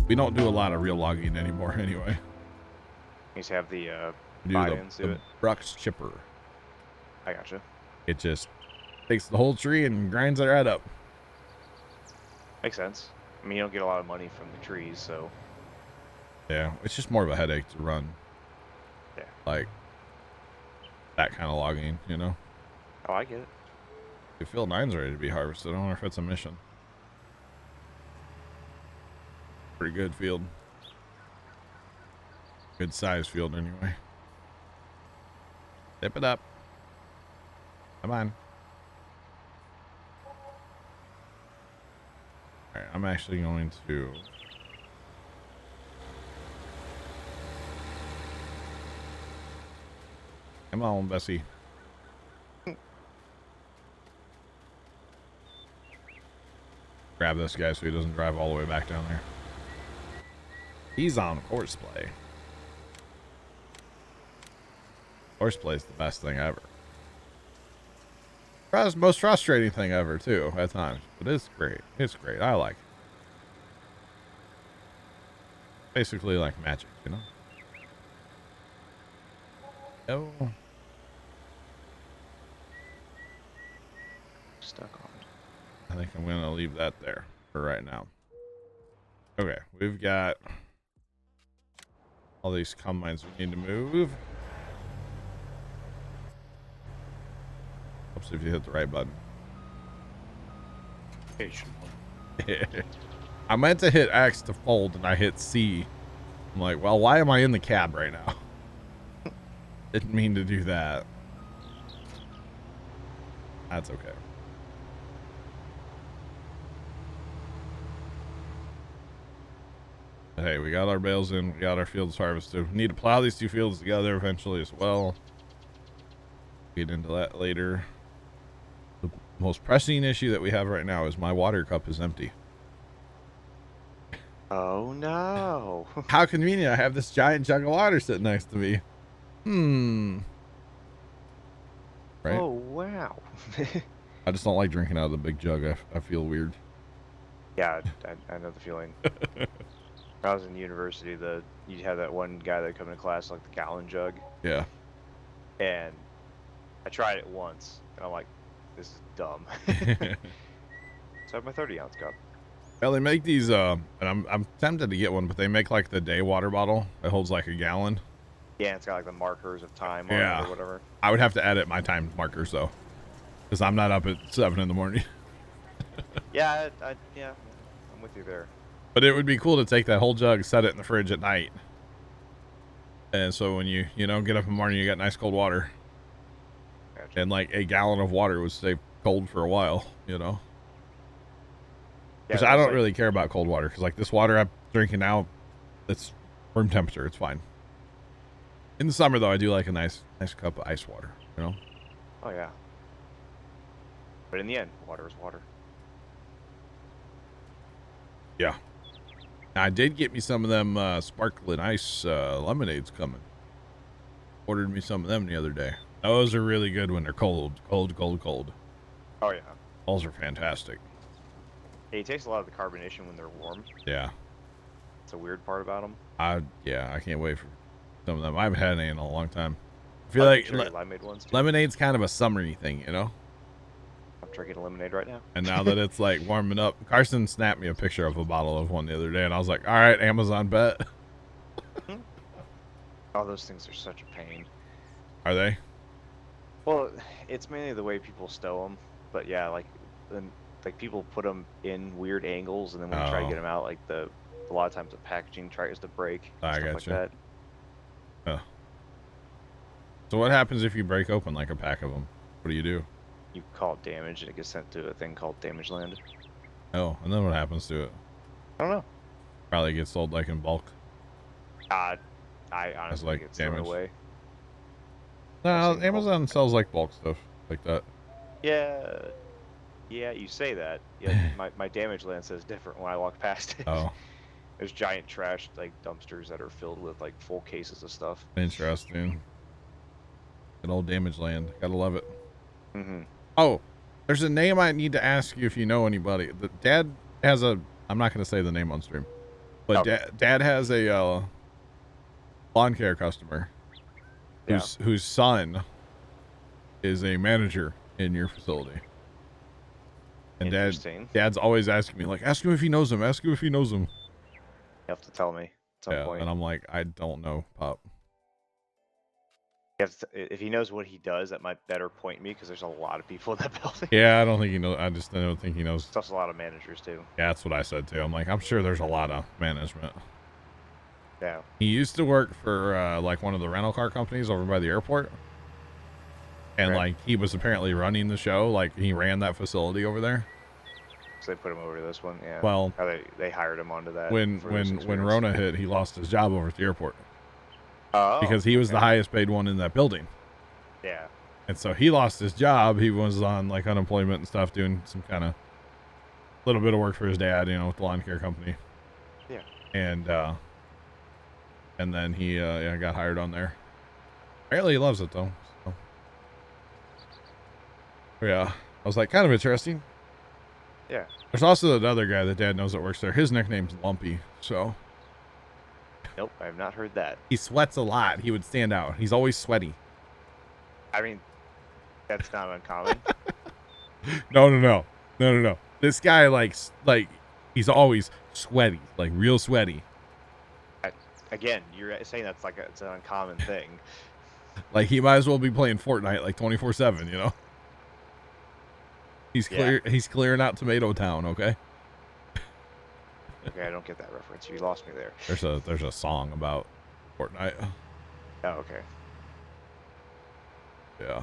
We don't do a lot of real logging anymore anyway. You just have the We do the Brux chipper. I gotcha. It just takes the whole tree and grinds it right up. Makes sense. I mean, you don't get a lot of money from the trees, so. Yeah, it's just more of a headache to run. Yeah. Like that kind of logging, you know? Oh, I get it. The field 9's ready to be harvested. I don't know if it's a mission. Pretty good field. Good size field anyway. Zip it up. Come on. Alright, I'm actually going to come on, Bessie. Grab this guy so he doesn't drive all the way back down there. He's on horseplay. Horseplay is the best thing ever. Most frustrating thing ever too at times, but it's great. It's great. I like it. Basically like magic, you know. Oh. Stuck on. I think I'm gonna leave that there for right now. Okay, we've got all these combines we need to move. Oops, if you hit the right button. I meant to hit X to fold and I hit C. I'm like, well, why am I in the cab right now? Didn't mean to do that. That's okay. Hey, we got our bales in, we got our fields harvested. We need to plow these two fields together eventually as well. Get into that later. The most pressing issue that we have right now is my water cup is empty. Oh no. How convenient, I have this giant jug of water sitting next to me. Right? Oh wow. I just don't like drinking out of the big jug. I feel weird. Yeah, I know the feeling. When I was in university, you'd have that one guy that come into class like the gallon jug. Yeah. And I tried it once, and I'm like, this is dumb. So I have my 30-ounce cup. Well, they make these, and I'm tempted to get one, but they make like the day water bottle that holds like a gallon. Yeah, it's got like the markers of time on Yeah. it or whatever. I would have to edit my time markers though, because I'm not up at 7 in the morning. Yeah, yeah, I'm with you there. But it would be cool to take that whole jug, set it in the fridge at night, and so when you get up in the morning, you got nice cold water. Gotcha. And like a gallon of water would stay cold for a while, you know. Yeah, which I don't really care about cold water, because like this water I'm drinking now, it's room temperature. It's fine. In the summer though, I do like a nice cup of ice water, you know. Oh yeah. But in the end, water is water. Yeah. I did get me some of them sparkling ice lemonades coming. Ordered me some of them the other day. Those are really good when they're cold. Cold. Oh yeah. Those are fantastic. Yeah, it takes a lot of the carbonation when they're warm. Yeah. It's a weird part about them. I can't wait for some of them. I haven't had any in a long time. I feel like limeade ones too. Lemonade's kind of a summery thing, you know? I'm drinking a lemonade right now. And now that it's like warming up, Carson snapped me a picture of a bottle of one the other day, and I was like, all right, Amazon bet. Oh, those things are such a pain. Are they? Well, it's mainly the way people stow them, but yeah, like people put them in weird angles, and then when you try to get them out, like a lot of times the packaging tries to break. I stuff got like you. that. So what happens if you break open like a pack of them? What do you do? You call it damage, and it gets sent to a thing called damage land. Oh, and then what happens to it? I don't know. Probably gets sold like in bulk. I honestly like think it's thrown away. No, Amazon sells like bulk stuff like that. Yeah, you say that. Yeah, my damage land says different when I walk past it. Oh. There's giant trash like dumpsters that are filled with like full cases of stuff. Interesting. Good old damage land. Gotta love it. Mm-hmm. Oh, there's a name I need to ask you if you know anybody. The dad has a, I'm not going to say the name on stream. But dad has a lawn care customer whose son is a manager in your facility. And dad's always asking me, like, ask him if he knows him. Ask him if he knows him. You have to tell me at some point. And I'm like, I don't know, Pop. You have to, if he knows what he does, that might better point me, because there's a lot of people in that building. Yeah, I don't think he knows. I just don't think he knows. There's also a lot of managers, too. Yeah, that's what I said, too. I'm like, I'm sure there's a lot of management. Yeah. He used to work for, like, one of the rental car companies over by the airport. And, like, he was apparently running the show. Like, he ran that facility over there. So they put him over to this one, yeah. Well, they hired him onto that. When Rona hit, he lost his job over at the airport. Oh. Because he was the highest paid one in that building. Yeah. And so he lost his job. He was on, like, unemployment and stuff, doing some kind of little bit of work for his dad, you know, with the lawn care company. Yeah. And then he got hired on there. Apparently he loves it, though. So. Yeah. I was like, kind of interesting. Yeah. There's also another guy that dad knows that works there. His nickname's Lumpy, so. Nope, I have not heard that. He sweats a lot. He would stand out. He's always sweaty. I mean, that's not uncommon. No. This guy, like, he's always sweaty, like real sweaty. Again, you're saying that's like it's an uncommon thing. Like, he might as well be playing Fortnite like 24/7, you know? He's clearing out Tomato Town, okay? Okay, I don't get that reference. You lost me there. There's a song about Fortnite. Oh, okay. Yeah.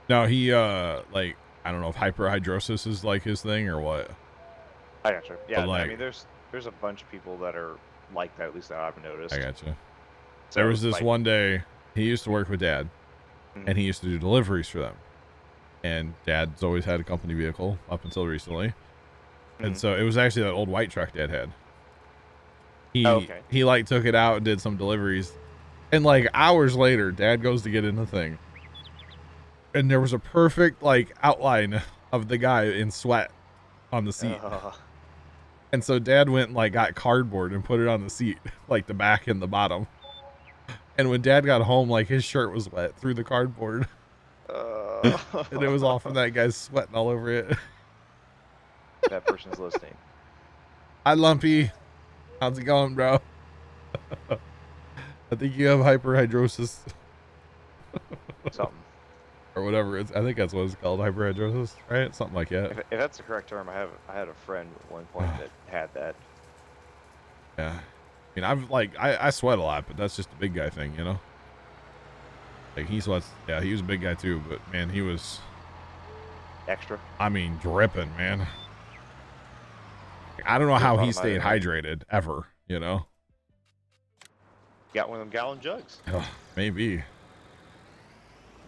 No, he like, I don't know if hyperhidrosis is like his thing or what. I gotcha. Yeah, like, I mean, there's a bunch of people that are like that, at least that I've noticed. I gotcha. So, there was this one day, he used to work with Dad, and he used to do deliveries for them. And Dad's always had a company vehicle up until recently. And so it was actually that old white truck Dad had. He like took it out and did some deliveries. And like hours later, Dad goes to get in the thing. And there was a perfect like outline of the guy in sweat on the seat. And so Dad went and like got cardboard and put it on the seat, like the back and the bottom. And when Dad got home, like his shirt was wet through the cardboard. And it was all from that guy's sweating all over it. That person's listening. Hi, Lumpy. How's it going, bro? I think you have hyperhidrosis. Something. Or whatever. I think that's what it's called, hyperhidrosis, right? Something like that. If that's the correct term, I had a friend at one point that had that. Yeah. I mean, I sweat a lot, but that's just a big guy thing, you know? Like, he sweats. Yeah, he was a big guy too, but man, he was... Extra? I mean, dripping, man. I don't know how he stayed hydrated, ever, you know? Got one of them gallon jugs. Maybe.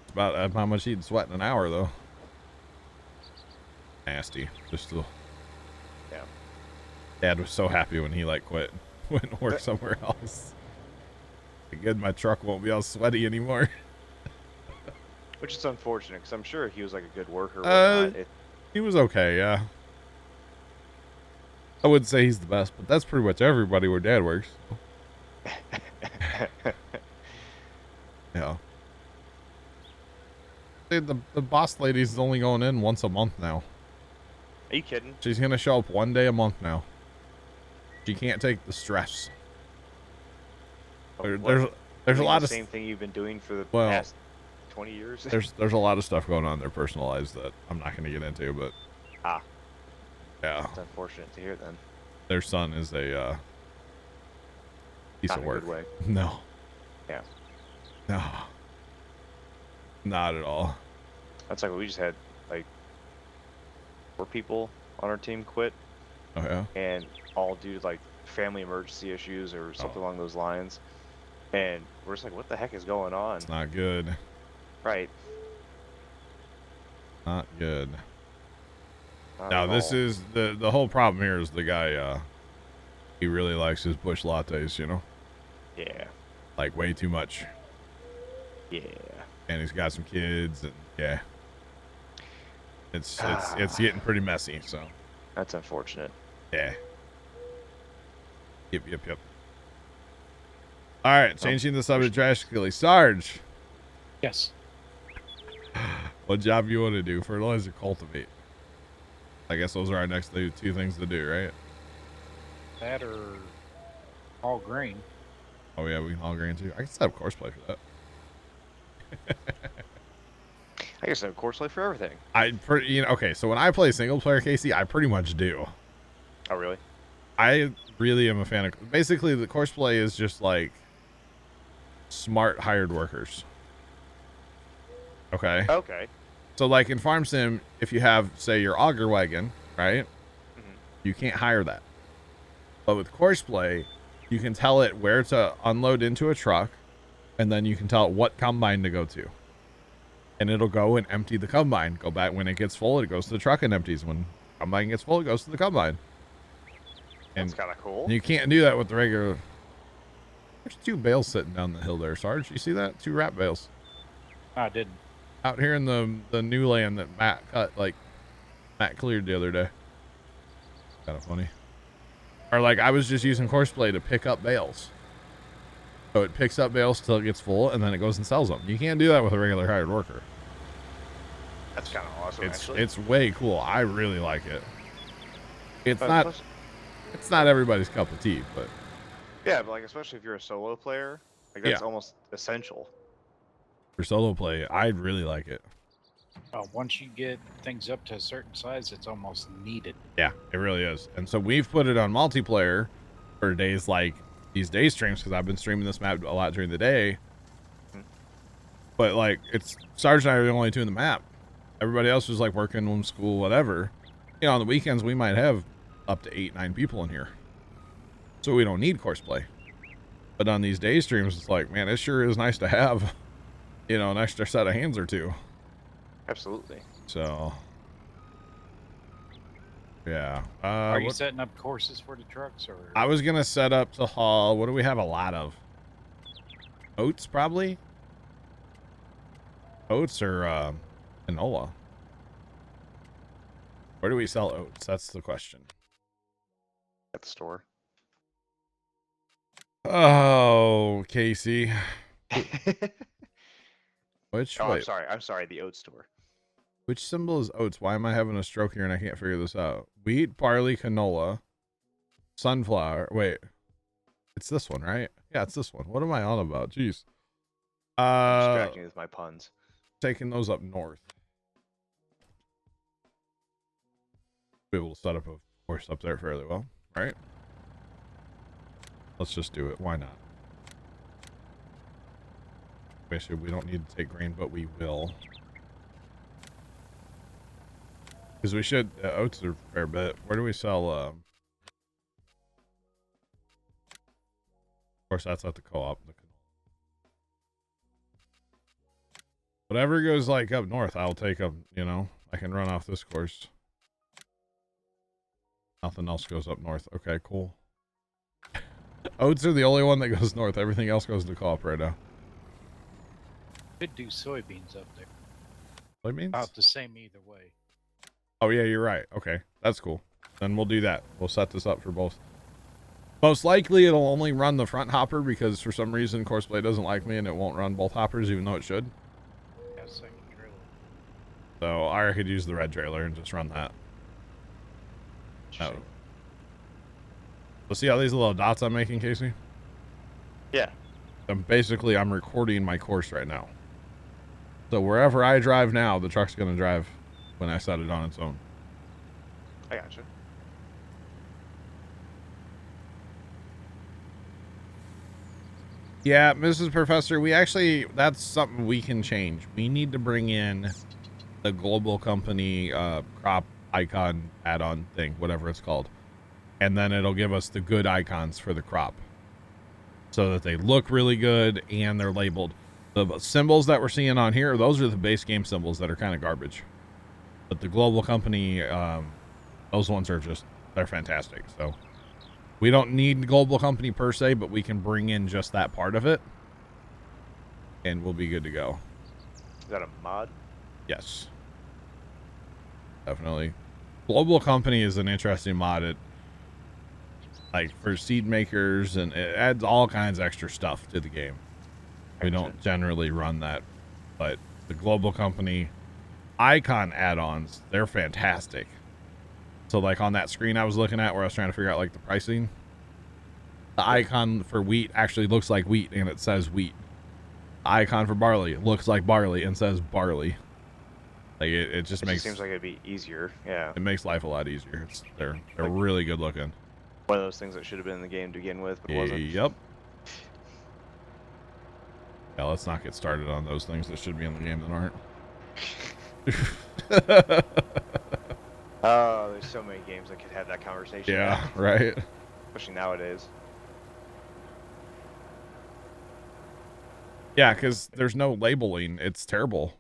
It's about how much he'd sweat in an hour, though. Nasty. Just still. Yeah. Dad was so happy when he, like, quit. Went and worked somewhere else. Good, my truck won't be all sweaty anymore. Which is unfortunate, because I'm sure he was, like, a good worker. He was okay, yeah. I wouldn't say he's the best, but that's pretty much everybody where Dad works. Yeah. The boss lady's only going in once a month now. Are you kidding? She's going to show up one day a month now. She can't take the stress. There's a lot of same thing you've been doing for the past 20 years. There's a lot of stuff going on in their personal lives that I'm not going to get into, but yeah, it's unfortunate to hear. Then their son is a piece of work. Way. No. Yeah. No. Not at all. That's like we just had like 4 people on our team quit. Oh yeah. And all due to like family emergency issues or something along those lines. And we're just like, what the heck is going on? It's not good. Right. Not good. Not now this all. is the whole problem here is the guy he really likes his bush lattes, you know? Yeah. Like way too much. Yeah. And he's got some kids and yeah. It's getting pretty messy, so that's unfortunate. yeah. Yep. All right, changing the subject drastically. Sarge. Yes. What job you want to do? Fertilize or cultivate? I guess those are our next two things to do, right? That or all grain. Oh yeah, we can all grain too. I can set up course play for that. I guess I have course play for everything. Okay, so when I play single player, Casey, I pretty much do. Oh really? I really am a fan of. Basically, the course play is just like smart hired workers. Okay. Okay. So like in Farm Sim, if you have, say, your auger wagon, right? Mm-hmm. You can't hire that. But with course play, you can tell it where to unload into a truck, and then you can tell it what combine to go to. And it'll go and empty the combine. Go back when it gets full, it goes to the truck and empties. When combine gets full, it goes to the combine. And that's kind of cool. you can't do that with the regular. There's 2 bales sitting down the hill there, Sarge. You see that? 2 wrap bales. I didn't. Out here in the new land that Matt cleared the other day. Kind of funny. Or like I was just using course play to pick up bales. So it picks up bales till it gets full, and then it goes and sells them. You can't do that with a regular hired worker. That's kind of awesome. It's way cool. I really like it. It's But not everybody's cup of tea, but yeah, but like especially if you're a solo player, like that's almost essential. for solo play, I really like it. Once you get things up to a certain size, it's almost needed. Yeah, it really is. And so we've put it on multiplayer for days like these day streams, because I've been streaming this map a lot during the day. But like, it's Sarge and I are the only 2 in the map. Everybody else is like working, home, school, whatever. You know, on the weekends we might have up to 8, 9 people in here, so we don't need course play. But on these day streams, it's like, man, it sure is nice to have, you know, an extra set of hands or 2. Absolutely. So yeah. Are you setting up courses for the trucks, or? I was gonna set up to haul. What do we have a lot of? Oats, probably. Oats or canola. Where do we sell oats? That's the question. At the store. Oh, Casey. Which? Oh, wait, I'm sorry. The oat store. which symbol is oats? Why am I having a stroke here and I can't figure this out? Wheat, barley, canola, sunflower. Wait, it's this one, right? Yeah, it's this one. What am I on about? Jeez. Distracting with my puns. Taking those up north. Be able to set up a course up there fairly well, right? Let's just do it. Why not? Basically, we don't need to take grain, but we will. Because we should. Oats are a fair bit. Where do we sell? Of course, that's at the co-op. Whatever goes like up north, I'll take up. You know, I can run off this course. Nothing else goes up north. Okay, cool. Oats are the only one that goes north. Everything else goes to co-op right now. Could do soybeans up there. Soybeans? About the same either way. Oh yeah, you're right. Okay, that's cool. Then we'll do that. We'll set this up for both. Most likely, it'll only run the front hopper because for some reason Courseplay doesn't like me and it won't run both hoppers, even though it should. Yeah, second trailer. So I could use the red trailer and just run that. Oh. So see how these little dots I'm making, Casey? Yeah. I'm recording my course right now. So wherever I drive now, the truck's going to drive when I set it on its own. I gotcha. Yeah, Mrs. Professor, that's something we can change. We need to bring in the global company crop icon add-on thing, whatever it's called. And then it'll give us the good icons for the crop so that they look really good and they're labeled. The symbols that we're seeing on here, those are the base game symbols that are kind of garbage. But the global company, those ones are they're fantastic. So we don't need global company per se, but we can bring in just that part of it and we'll be good to go. Is that a mod? Yes. Definitely. Global company is an interesting mod. like for seed makers, and it adds all kinds of extra stuff to the game. We don't generally run that, but the global company icon add-ons, they're fantastic. So like on that screen I was looking at where I was trying to figure out like the pricing, the icon for wheat actually looks like wheat and it says wheat. The icon for barley looks like barley and says barley. Like it just makes, seems like it'd be easier. Yeah. it makes life a lot easier. They're like, really good looking. One of those things that should have been in the game to begin with, but wasn't. Yep. Yeah, let's not get started on those things that should be in the game that aren't. Oh, there's so many games that could have that conversation. Yeah, right. Especially nowadays. Yeah, because there's no labeling. It's terrible.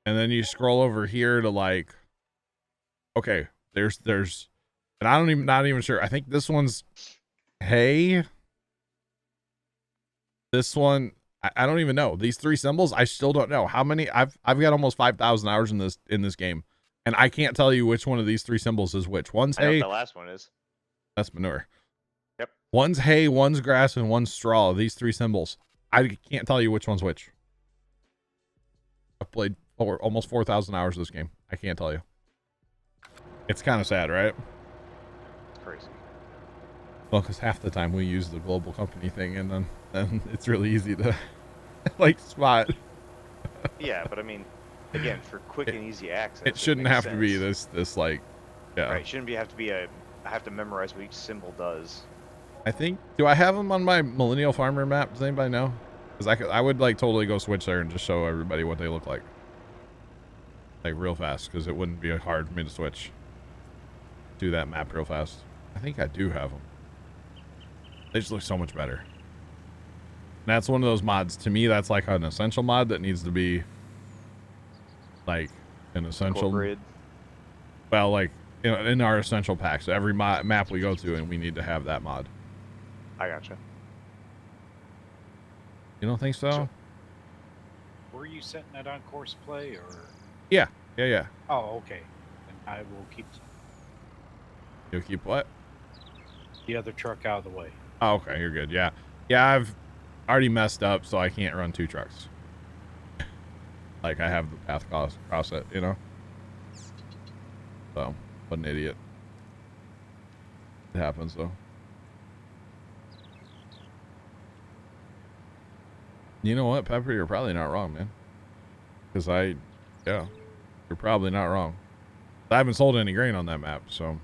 And then you scroll over here to like, okay, there's, and I don't even, not even sure. I think this one's hay. This one, I don't even know. These three symbols, I still don't know how many. I've got almost 5,000 hours in this game, and I can't tell you which one of these three symbols is which. One's hay. I know what the last one is. That's manure. Yep. One's hay, one's grass, and one's straw. These three symbols. I can't tell you which one's which. I've played almost 4,000 hours of this game. I can't tell you. It's kind of sad, right? It's crazy. Well, because half the time we use the global company thing, and then it's really easy to like spot. Yeah, but I mean, again, for quick and easy access, it shouldn't have to be this like, yeah. Right, shouldn't have to be I have to memorize what each symbol does. I think, do I have them on my Millennial Farmer map? Does anybody know? Because I would like totally go switch there and just show everybody what they look like real fast, because it wouldn't be hard for me to switch to that map real fast. I think I do have them. They just look so much better. And that's one of those mods, to me, that's like an essential mod that needs to be like an essential, well, like in our essential pack. So every map we go to, and we need to have that mod. I gotcha. You don't think so? Were you setting that on course play or? Yeah. Oh, okay. Then I will keep. You'll keep what? The other truck out of the way. Oh, okay, you're good. Yeah, I've already messed up, so I can't run two trucks. Like I have the path cross it, you know. So, what an idiot. It happens though. You know what, Pepper? You're probably not wrong, man. Because yeah, you're probably not wrong. I haven't sold any grain on that map, so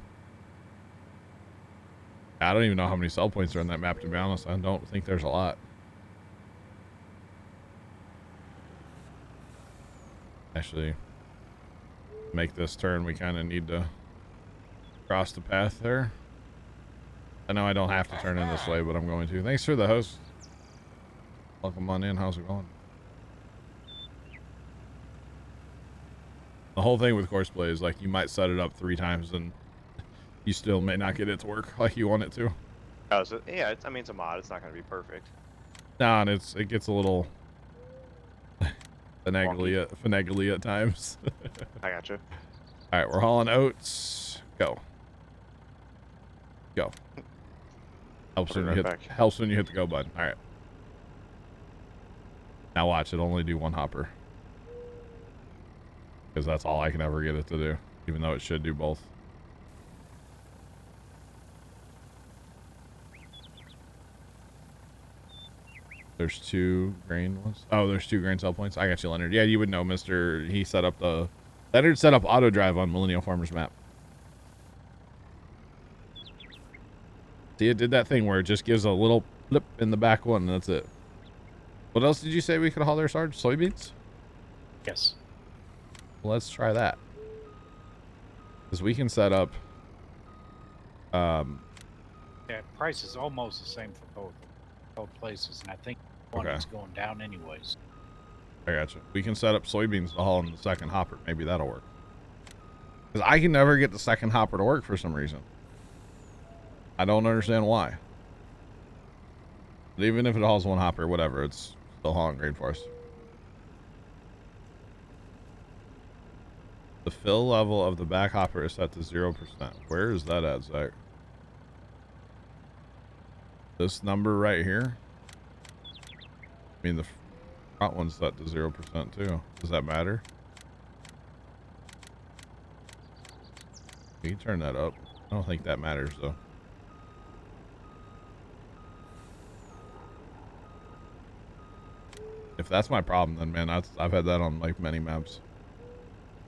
I don't even know how many sell points are on that map, to be honest. I don't think there's a lot. Actually, make this turn, we kind of need to cross the path there. I know I don't have to turn in this way, but I'm going to. Thanks for the host. Welcome on in. How's it going? The whole thing with courseplay is like you might set it up 3 times and you still may not get it to work like you want it to. Oh, so yeah, I mean, it's a mod. It's not going to be perfect. Nah, and it gets a little finagly at times. I gotcha. All right, we're hauling oats. Go. Helps when you hit the go button. All right. Now watch it only do 1 hopper. Because that's all I can ever get it to do, even though it should do both. There's 2 grain ones. Oh, there's 2 grain sell points. I got you, Leonard. Yeah, you would know, Mr. He set up Leonard set up auto drive on Millennial Farmers map. See, it did that thing where it just gives a little blip in the back one, and that's it. What else did you say we could haul there, Sarge? Soybeans? Yes. Well, let's try that. Because we can set up... Yeah, price is almost the same for both places, and I think one is going down anyways. I gotcha. We can set up soybeans to haul in the second hopper. Maybe that'll work. Because I can never get the second hopper to work for some reason. I don't understand why. But even if it hauls 1 hopper, whatever, it's still hauling grain for us. The fill level of the back hopper is set to 0%. Where is that at, Zach? This number right here. I mean, the front one's set to 0% too. Does that matter? You can turn that up. I don't think that matters though. If that's my problem, then man, I've had that on like many maps.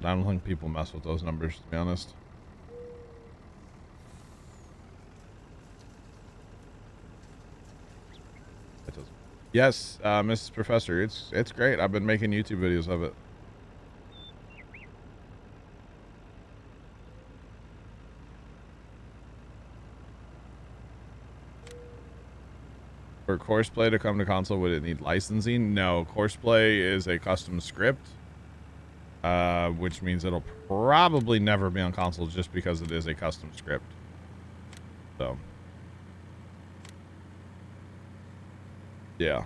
I don't think people mess with those numbers, to be honest. It doesn't. Yes, Mrs. Professor, it's great. I've been making YouTube videos of it. For Courseplay to come to console, would it need licensing? No, Courseplay is a custom script, which means it'll probably never be on console just because it is a custom script. So, yeah,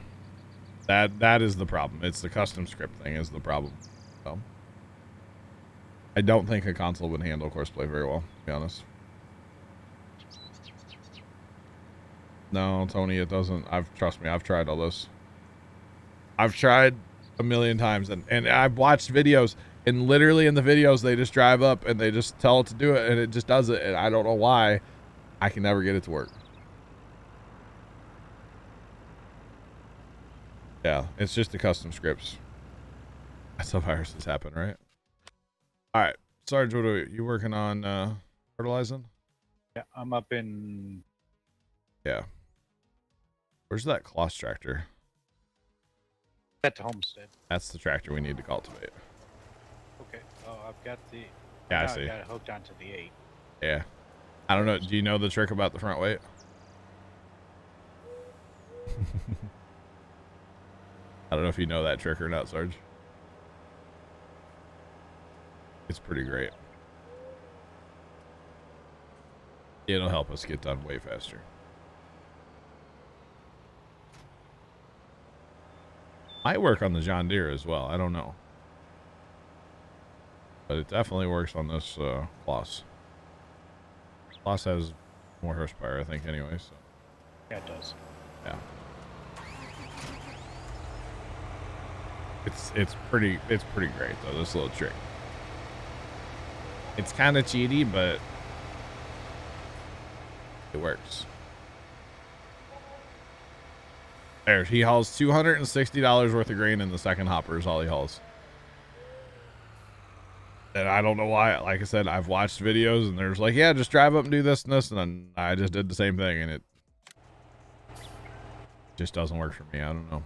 that is the problem. It's the custom script thing is the problem. So, I don't think a console would handle Courseplay very well, to be honest. No, Tony, it doesn't. Trust me, I've tried all this. I've tried a million times, and I've watched videos, and literally in the videos, they just drive up and they just tell it to do it, and it just does it, and I don't know why. I can never get it to work. Yeah, it's just the custom scripts. That's how viruses happen, right? All right, Sarge, what are you working on? Fertilizing? Yeah, I'm up in. Yeah. Where's that Kloss tractor? At the homestead. That's the tractor we need to cultivate. Okay. Oh, I've got the. Yeah, I see. I got it hooked onto the 8. Yeah. I don't know. Do you know the trick about the front weight? I don't know if you know that trick or not, Sarge. It's pretty great. It'll help us get done way faster. Might work on the John Deere as well. I don't know. But it definitely works on this Kloss. Kloss has more horsepower, I think, anyway. So. Yeah, it does. Yeah. It's pretty great though, this little trick. It's kind of cheaty, but it works. There, he hauls $260 worth of grain in the second hopper is all he hauls. And I don't know why. Like I said, I've watched videos and there's like, yeah, just drive up and do this and this, and then I just did the same thing and it just doesn't work for me. I don't know.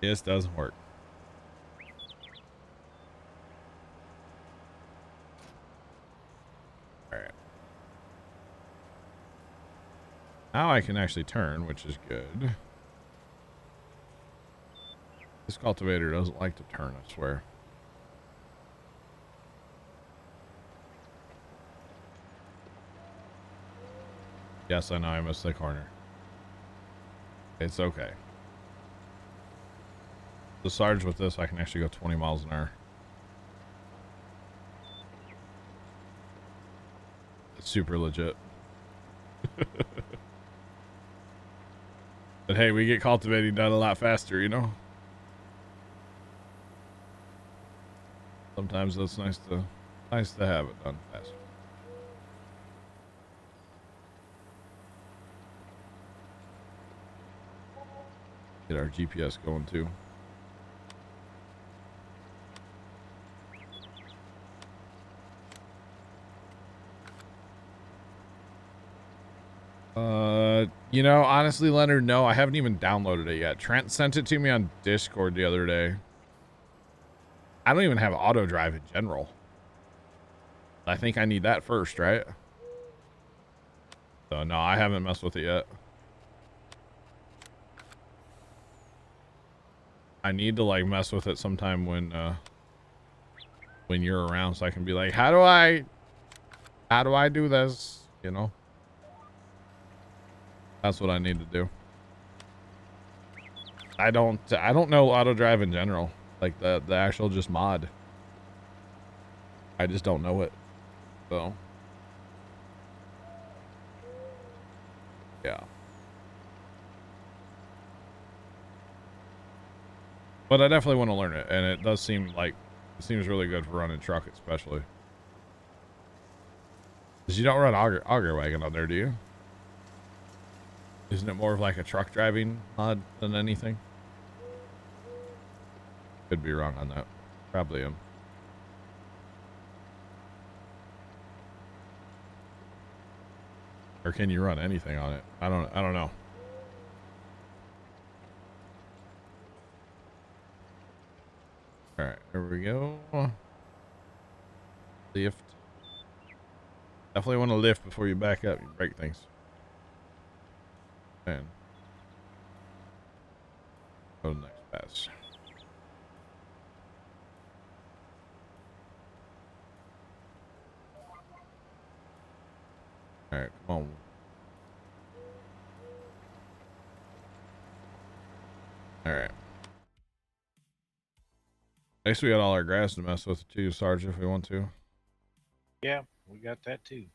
It just doesn't work. All right. Now I can actually turn, which is good. This cultivator doesn't like to turn, I swear. Yes, I know I missed the corner. It's okay. The Sarge with this, I can actually go 20 miles an hour. It's super legit. But hey, we get cultivating done a lot faster, you know? Sometimes that's nice to have it done faster. Get our GPS going too. You know, honestly, Leonard, no, I haven't even downloaded it yet. Trent sent it to me on Discord the other day. I don't even have auto drive in general. I think I need that first, right? So no, I haven't messed with it yet. I need to like mess with it sometime when you're around, so I can be like, how do I do this? You know? That's what I need to do. I don't know auto drive in general, like the actual just mod. I just don't know it. So Yeah. But I definitely want to learn it, and it does seem like it seems really good for running truck, especially. Because you don't run auger wagon on there, do you? Isn't it more of like a truck driving mod than anything? Could be wrong on that. Probably am. Or can you run anything on it? I don't know. All right, here we go. Lift. Definitely want to lift before you back up. You break things. And go to the next pass. All right, come on. All right. At least we got all our grass to mess with too, Sarge, if we want to. Yeah, we got that too.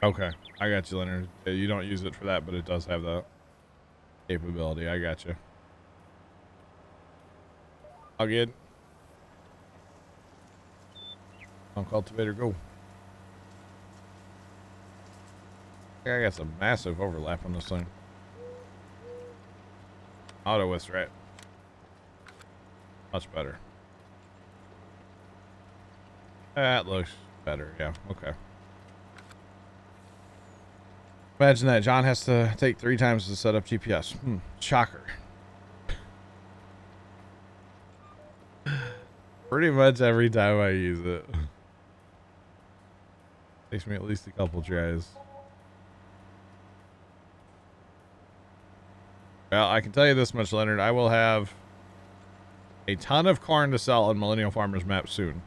Okay, I got you, Leonard. Yeah, you don't use it for that, but it does have that capability. I got you. All good. On cultivator, go. I got some massive overlap on this thing. Auto with right. Much better. That looks better. Yeah. Okay. Imagine that. John has to take 3 times to set up GPS. Shocker. Pretty much every time I use it. Takes me at least a couple tries. Well, I can tell you this much, Leonard. I will have a ton of corn to sell on Millennial Farmers Map soon.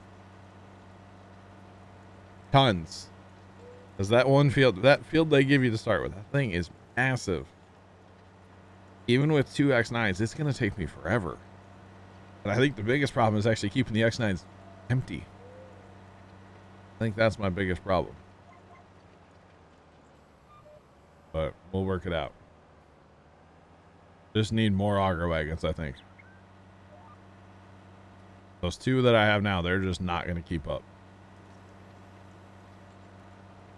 Tons. Because that one field, that field they give you to start with, that thing is massive. Even with 2 X9s, it's going to take me forever. And I think the biggest problem is actually keeping the X9s empty. I think that's my biggest problem. But we'll work it out. Just need more auger wagons, I think. Those 2 that I have now, they're just not going to keep up.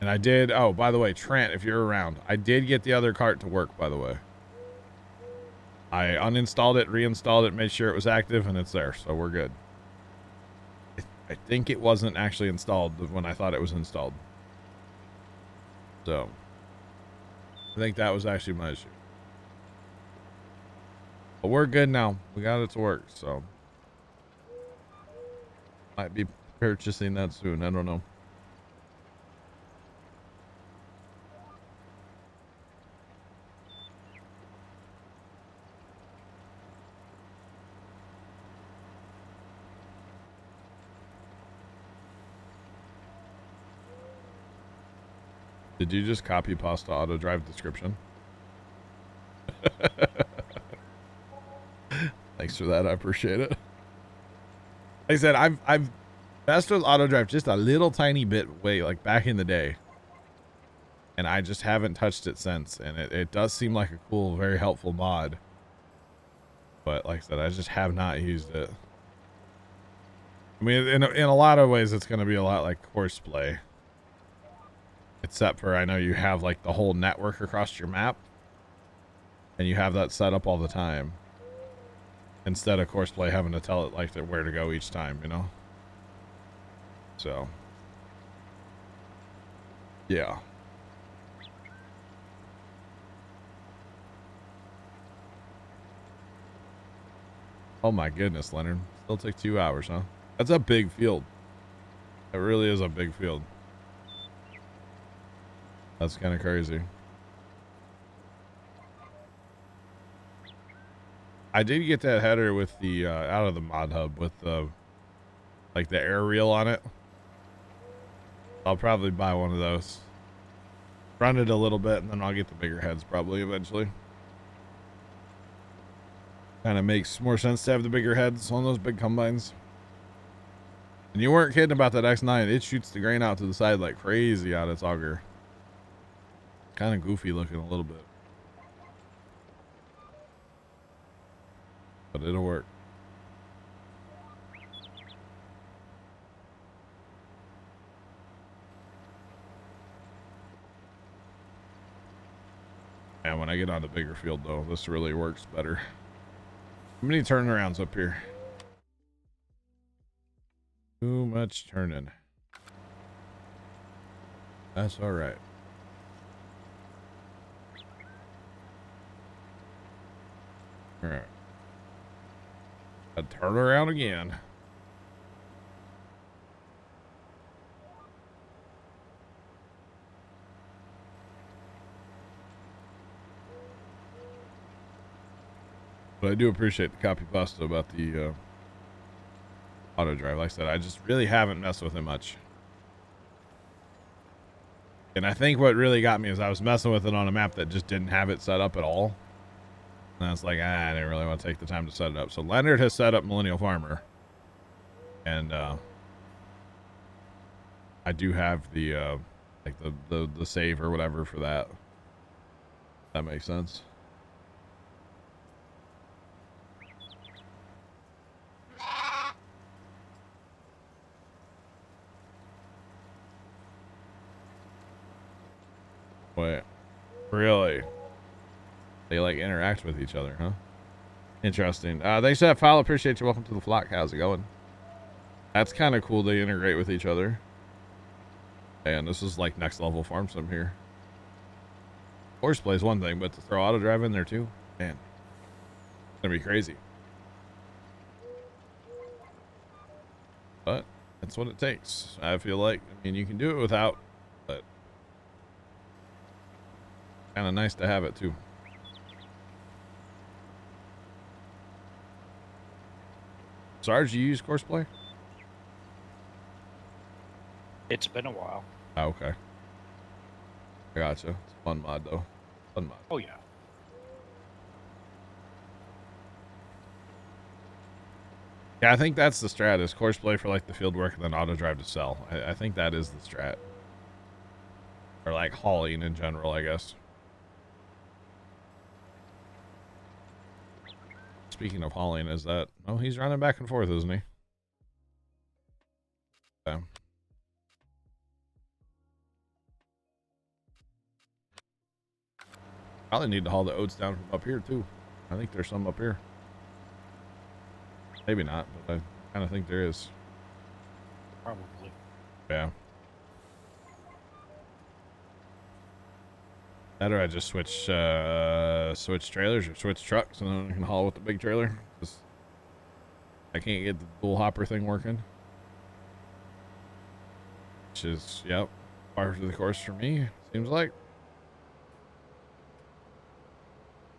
And I did, oh, by the way, Trent, if you're around, I did get the other cart to work, by the way. I uninstalled it, reinstalled it, made sure it was active, and it's there, so we're good. I think it wasn't actually installed when I thought it was installed. So, I think that was actually my issue. But we're good now. We got it to work, so. Might be purchasing that soon, I don't know. Did you just copy pasta auto drive description? Thanks for that. I appreciate it. Like I said, I've messed with auto drive just a little tiny bit way, like back in the day. And I just haven't touched it since. And it does seem like a cool, very helpful mod. But like I said, I just have not used it. I mean, in a lot of ways, it's going to be a lot like Horseplay. Except for I know you have like the whole network across your map. And you have that set up all the time. Instead of Horseplay having to tell it like where to go each time, you know? So. Yeah. Oh my goodness, Leonard. Still took 2 hours, huh? That's a big field. It really is a big field. That's kind of crazy. I did get that header with the out of the mod hub with the like the air reel on it. I'll probably buy one of those run it a little bit, and then I'll get the bigger heads probably eventually. Kind of makes more sense to have the bigger heads on those big combines. And you weren't kidding about that X9. It shoots the grain out to the side like crazy on its auger. Kind of goofy looking a little bit. But it'll work. And when I get on the bigger field though, this really works better. How many turnarounds up here? Too much turning. That's all right. All right. A turnaround again. But I do appreciate the copy pasta about the auto drive. Like I said, I just really haven't messed with it much. And I think what really got me is I was messing with it on a map that just didn't have it set up at all. And I was like, I didn't really want to take the time to set it up. So Leonard has set up Millennial Farmer. And I do have the like the save or whatever for that. That makes sense. Wait, really? They like interact with each other, huh? Interesting. Thanks for that file. Appreciate you. Welcome to the flock. How's it going? That's kind of cool. They integrate with each other. And this is like next level farm sim here. Horseplay is one thing, but to throw auto drive in there too, man, it's gonna be crazy. But that's what it takes. I feel like, I mean, you can do it without, but kind of nice to have it too. Sarge, you use Courseplay? It's been a while. Oh, okay. I gotcha. It's a fun mod though. Fun mod. Oh yeah. Yeah, I think that's the strat, is Courseplay for like the field work and then auto drive to sell. I think that is the strat. Or like hauling in general, I guess. Speaking of hauling, is that... Oh, he's running back and forth, isn't he? Yeah. Probably need to haul the oats down from up here, too. I think there's some up here. Maybe not, but I kind of think there is. Probably. Yeah. That or I just switch trailers or switch trucks and then I can haul with the big trailer. Just, I can't get the dual hopper thing working. Which is, yep, par for the course for me, seems like.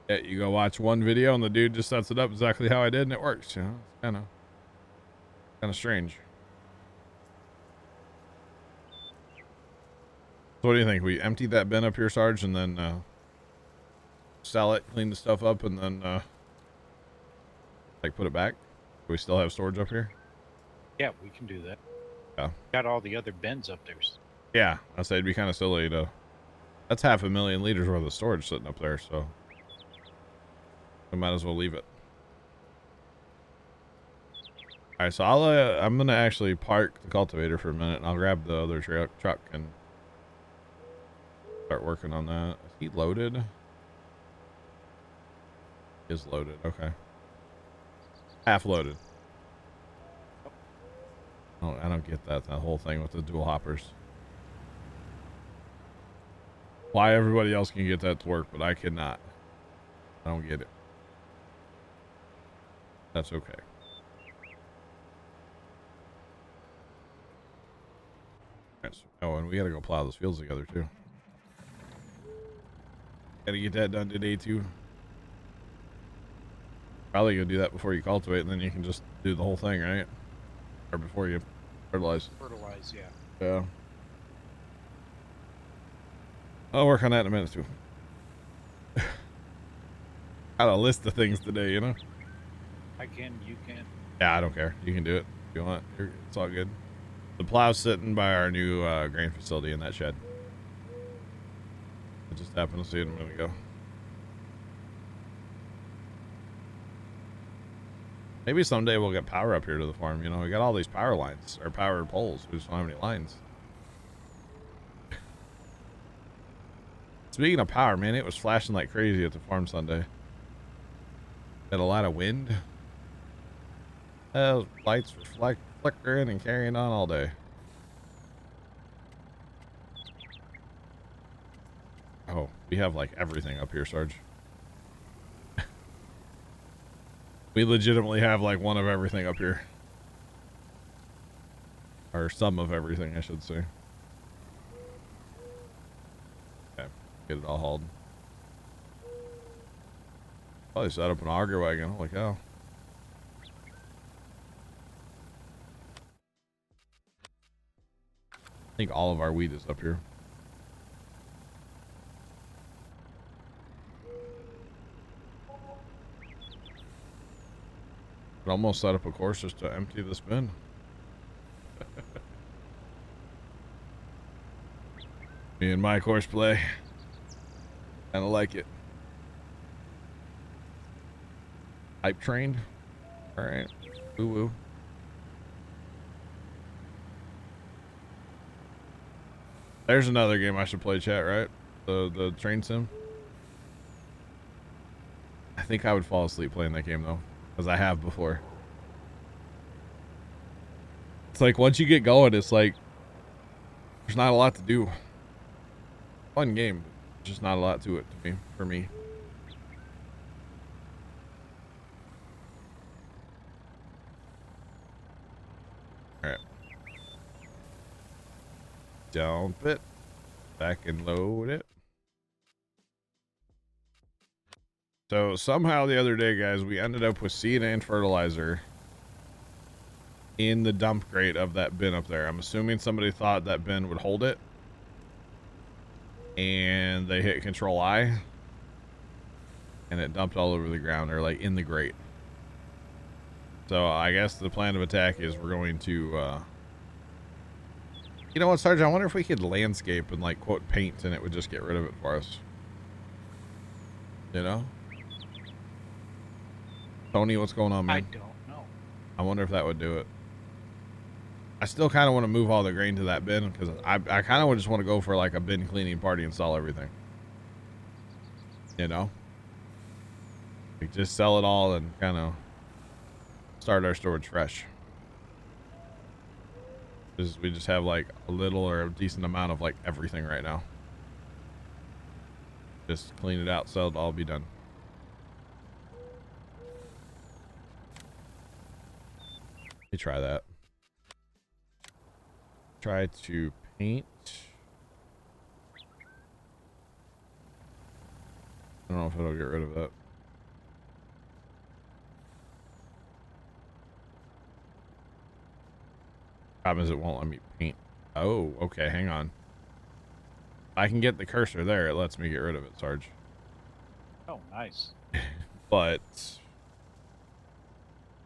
Yeah, you go watch one video and the dude just sets it up exactly how I did and it works, you know. It's kind of strange. So what do you think? We empty that bin up here, Sarge, and then sell it, clean the stuff up, and then like put it back? Do we still have storage up here? Yeah, we can do that. Yeah. Got all the other bins up there. Yeah, I say it'd be kind of silly to... That's 500,000 liters worth of storage sitting up there, so we might as well leave it. All right, so I'm gonna actually park the cultivator for a minute, and I'll grab the other truck and start working on that. Is he loaded? He is loaded. Okay. Half loaded. Oh, I don't get that whole thing with the dual hoppers. Why everybody else can get that to work, but I cannot. I don't get it. That's okay. Right, so, oh, and we gotta go plow those fields together too. Gotta get that done today too. Probably gonna do that before you cultivate, and then you can just do the whole thing, right? Or before you fertilize. Fertilize, yeah. Yeah. I'll work on that in a minute too. Got a list of things today, you know? I can, you can. Yeah, I don't care. You can do it if you want. It's all good. The plow's sitting by our new grain facility in that shed. I just happened to see it a minute ago. Maybe someday we'll get power up here to the farm. You know, we got all these power lines or power poles. We just don't have any lines. Speaking of power, man, it was flashing like crazy at the farm Sunday. Had a lot of wind. Lights were flickering and carrying on all day. Oh, we have like everything up here, Sarge. We legitimately have like one of everything up here. Or some of everything, I should say. Okay, get it all hauled. Probably set up an auger wagon. Holy cow. I think all of our wheat is up here. Could almost set up a course just to empty this bin. Me and my course play. Kinda like it. Hype trained. Alright. Woo woo. There's another game I should play, chat, right? The train sim. I think I would fall asleep playing that game though, because I have before. It's like once you get going, it's like there's not a lot to do. Fun game, just not a lot to it to me, for me. All right. Dump it. Back and load it. So somehow the other day, guys, we ended up with seed and fertilizer in the dump grate of that bin up there. I'm assuming somebody thought that bin would hold it. And they hit Control I. And it dumped all over the ground, or like in the grate. So I guess the plan of attack is we're going to... You know what, Sergeant? I wonder if we could landscape and like quote paint and it would just get rid of it for us. You know? Tony, what's going on, man? I don't know. I wonder if that would do it. I still kind of want to move all the grain to that bin because I kind of just want to go for like a bin cleaning party and sell everything. You know? We just sell it all and kind of start our storage fresh. We just have like a little or a decent amount of like everything right now. Just clean it out, sell it, all be done. Let me try that. Try to paint. I don't know if it'll get rid of that. Problem is it won't let me paint. Oh, okay, hang on. I can get the cursor there. It lets me get rid of it, Sarge. Oh, nice. But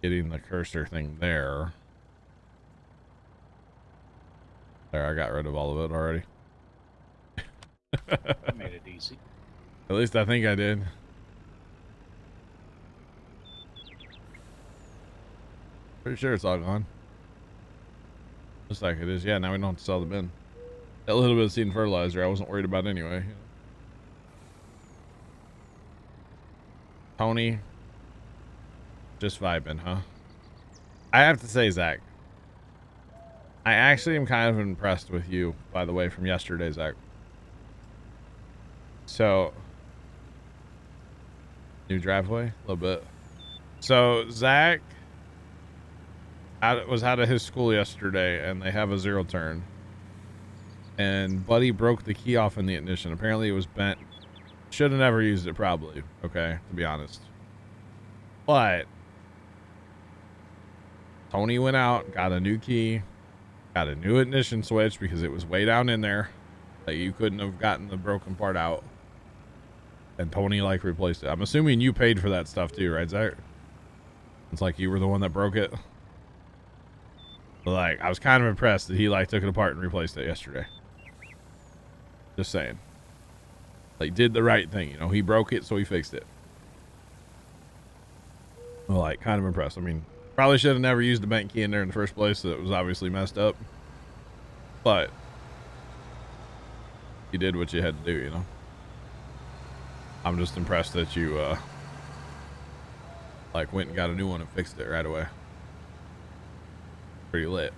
getting the cursor thing there. There, I got rid of all of it already. I made it easy. At least I think I did. Pretty sure it's all gone. Looks like it is. Yeah, now we don't have to sell the bin. That little bit of seed and fertilizer I wasn't worried about anyway. Tony, just vibing, huh? I have to say, Zach, I actually am kind of impressed with you, by the way, from yesterday, Zach. So, new driveway, a little bit. So, Zach was out of his school yesterday, and they have a zero turn. And Buddy broke the key off in the ignition. Apparently, it was bent. Should have never used it, probably. Okay, to be honest. But Tony went out, got a new key, got a new ignition switch because it was way down in there. that you couldn't have gotten the broken part out, and Tony like replaced it. I'm assuming you paid for that stuff too, right, Zach? It's like you were the one that broke it. But like, I was kind of impressed that he like took it apart and replaced it yesterday. Just saying. Like, did the right thing, you know. He broke it, so he fixed it. Well, like, kind of impressed. I mean, probably should have never used the bank key in there in the first place. So it was obviously messed up. But you did what you had to do, you know. I'm just impressed that you like went and got a new one and fixed it right away. Pretty lit.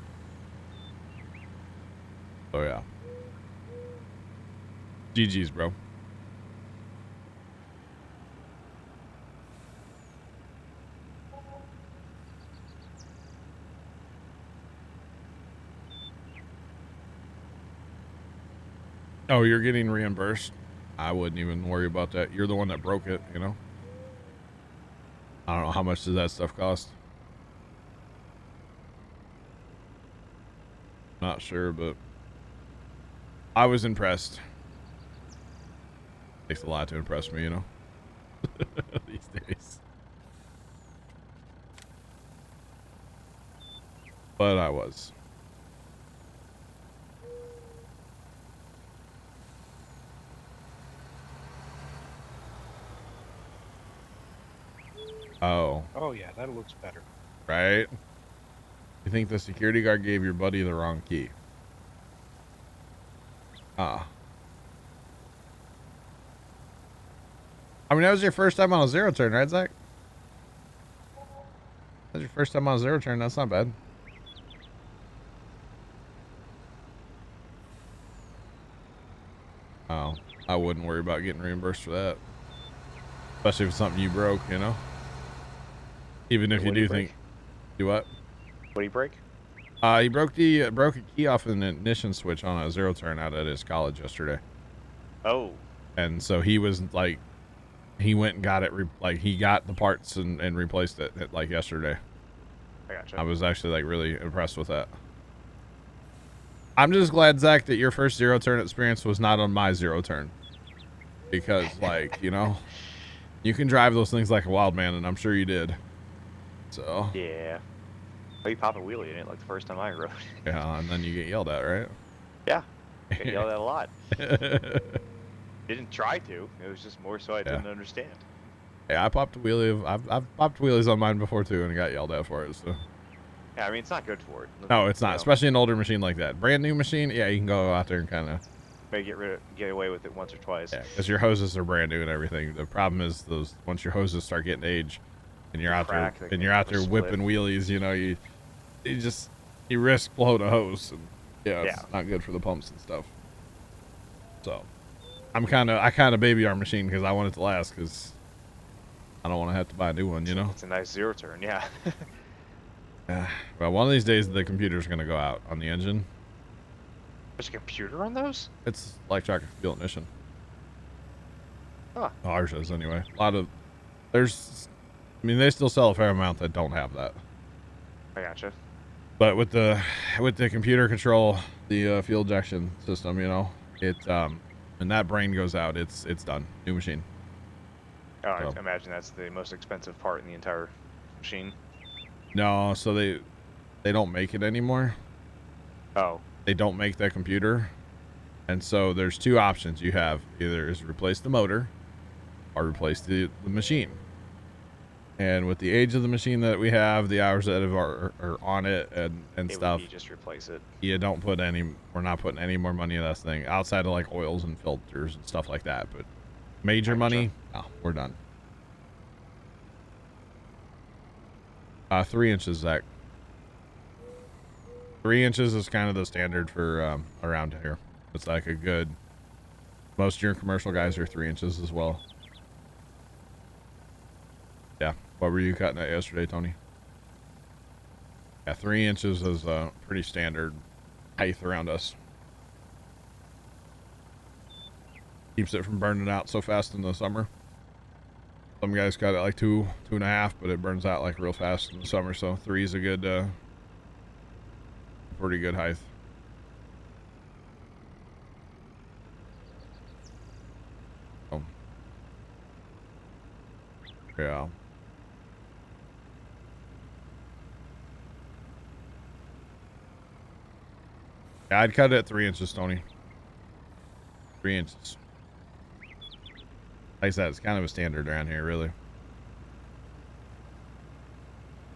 So yeah. GG's, bro. Oh, you're getting reimbursed? I wouldn't even worry about that. You're the one that broke it, you know? I don't know, how much does that stuff cost? Not sure, but I was impressed. Takes a lot to impress me, you know? These days. But I was. Oh. Oh yeah, that looks better. Right? You think the security guard gave your buddy the wrong key? Ah. I mean, that was your first time on a zero turn, right, Zach? That was your first time on a zero turn. That's not bad. Oh, I wouldn't worry about getting reimbursed for that. Especially if it's something you broke, you know? Even if you do think... Do what? What did he break? He broke a key off an ignition switch on a zero turn out at his college yesterday. Oh. And so he was like, he went and got it, like he got the parts and replaced it like yesterday. I gotcha. I was actually like really impressed with that. I'm just glad, Zach, that your first zero turn experience was not on my zero turn. Because like, you know, you can drive those things like a wild man, and I'm sure you did. So. Yeah. Oh, you pop a wheelie in it like the first time I rode. Yeah, and then you get yelled at, right? Yeah. I get yelled at a lot. Didn't try to. It was just more so I didn't understand. Yeah, I popped a wheelie. I've popped wheelies on mine before too, and got yelled at for it. So. Yeah, I mean it's not good for it. No, it's not, especially an older machine like that. Brand new machine, yeah, you can go out there and kind of maybe get away with it once or twice. Yeah, because your hoses are brand new and everything. The problem is those once your hoses start getting age, and you're out there whipping wheelies, you know, you risk blowing a hose, and it's not good for the pumps and stuff. So, I kind of baby our machine because I want it to last, because I don't want to have to buy a new one, you know. It's a nice zero turn, yeah. Yeah. Well, one of these days the computer's gonna go out on the engine. There's a computer on those? It's electronic fuel ignition. Huh. Ours is anyway. They still sell a fair amount that don't have that. I gotcha. But with the computer control, the fuel injection system, you know, when that brain goes out, it's done. New machine. Oh, I imagine that's the most expensive part in the entire machine. No, so they don't make it anymore. Oh. They don't make that computer. And so there's two options you have. Either is replace the motor or replace the machine. And with the age of the machine that we have, the hours that are on it and stuff, would be just replace it. we're not putting any more money in that thing outside of like oils and filters and stuff like that. But major money, no, we're done. 3 inches, Zach. 3 inches is kind of the standard for around here. It's like a good. Most of your commercial guys are 3 inches as well. Yeah. What were you cutting at yesterday, Tony? Yeah, 3 inches is pretty standard height around us. Keeps it from burning out so fast in the summer. Some guys cut it like 2.5, but it burns out like real fast in the summer. So 3 is a good, pretty good height. Yeah. Yeah, I'd cut it at 3 inches, Tony. 3 inches. Like I said, it's kind of a standard around here, really.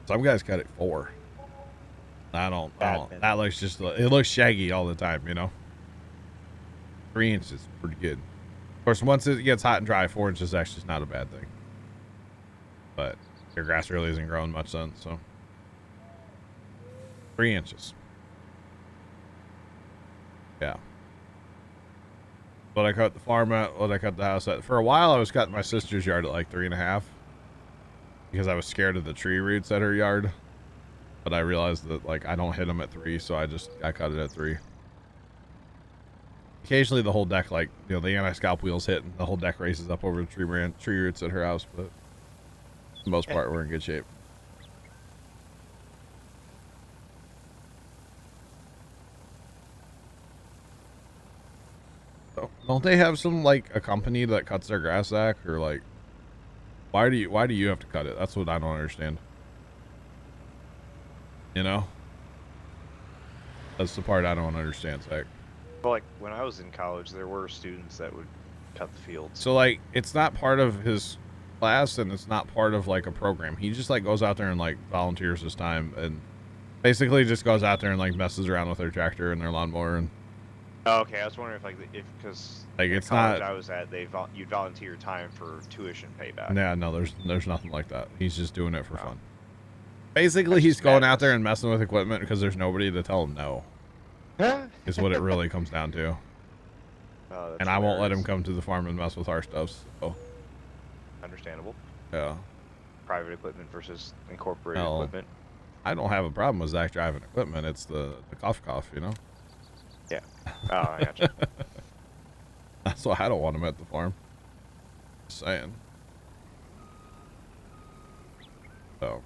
Some guys cut it 4. I don't. That looks just, it looks shaggy all the time, you know? 3 inches, pretty good. Of course, once it gets hot and dry, 4 inches is actually not a bad thing. But your grass really isn't growing much then, so. 3 inches. Yeah. What I cut the farm at, what I cut the house at. For a while, I was cutting my sister's yard at like 3.5. Because I was scared of the tree roots at her yard. But I realized that, like, I don't hit them at 3, so I cut it at 3. Occasionally the whole deck, like, you know, the anti-scalp wheels hit and the whole deck races up over the tree roots at her house, but for the most part, we're in good shape. So, don't they have some, like, a company that cuts their grass, Zach? Or, like, why do you have to cut it? That's what I don't understand. You know? That's the part I don't understand, Zach. Well, like, when I was in college, there were students that would cut the fields. So, like, it's not part of his class, and it's not part of, like, a program. He just, like, goes out there and, like, volunteers his time, and basically just goes out there and, like, messes around with their tractor and their lawnmower. And oh, okay, I was wondering if, like, because like, it's college not. I was at, you'd volunteer your time for tuition payback. Yeah, no, there's nothing like that. He's just doing it for fun. Basically, he's going out there and messing with equipment because there's nobody to tell him no. Is what it really comes down to. Oh, and I won't let him come to the farm and mess with our stuff. So. Understandable. Yeah. Private equipment versus incorporated equipment. I don't have a problem with Zach driving equipment. It's the cough, you know? Yeah. Oh, I gotcha. That's why I don't want him at the farm. Just saying. So.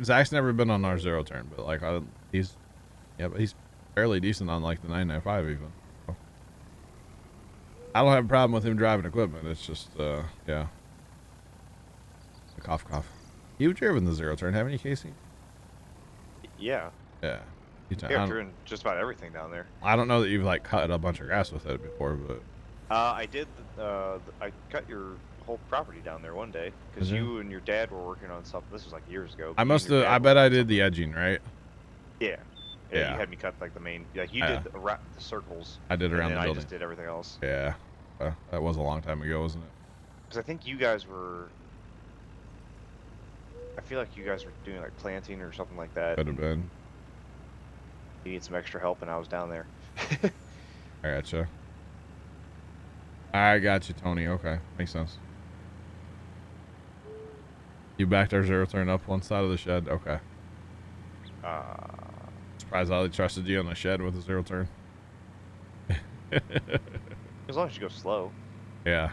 Zach's never been on our zero turn, but like he's fairly decent on like the 995 even. So. I don't have a problem with him driving equipment. It's just yeah. The cough. You've driven the zero turn, haven't you, Casey? Yeah. Yeah. I've driven just about everything down there. I don't know that you've like cut a bunch of grass with it before, but I did. I cut your whole property down there one day because you and your dad were working on something. This was like years ago. I bet I did the edging, right? Yeah. You had me cut like the main. Like you did the circles. I did around the building. I just did everything else. Yeah. That was a long time ago, wasn't it? Because I think you guys were. I feel like you guys were doing like planting or something like that. Could have been. You need some extra help, and I was down there. I gotcha. I got you, Tony. Okay, makes sense. You backed our zero turn up one side of the shed. Okay. Surprised I trusted you on the shed with a zero turn. As long as you go slow. Yeah.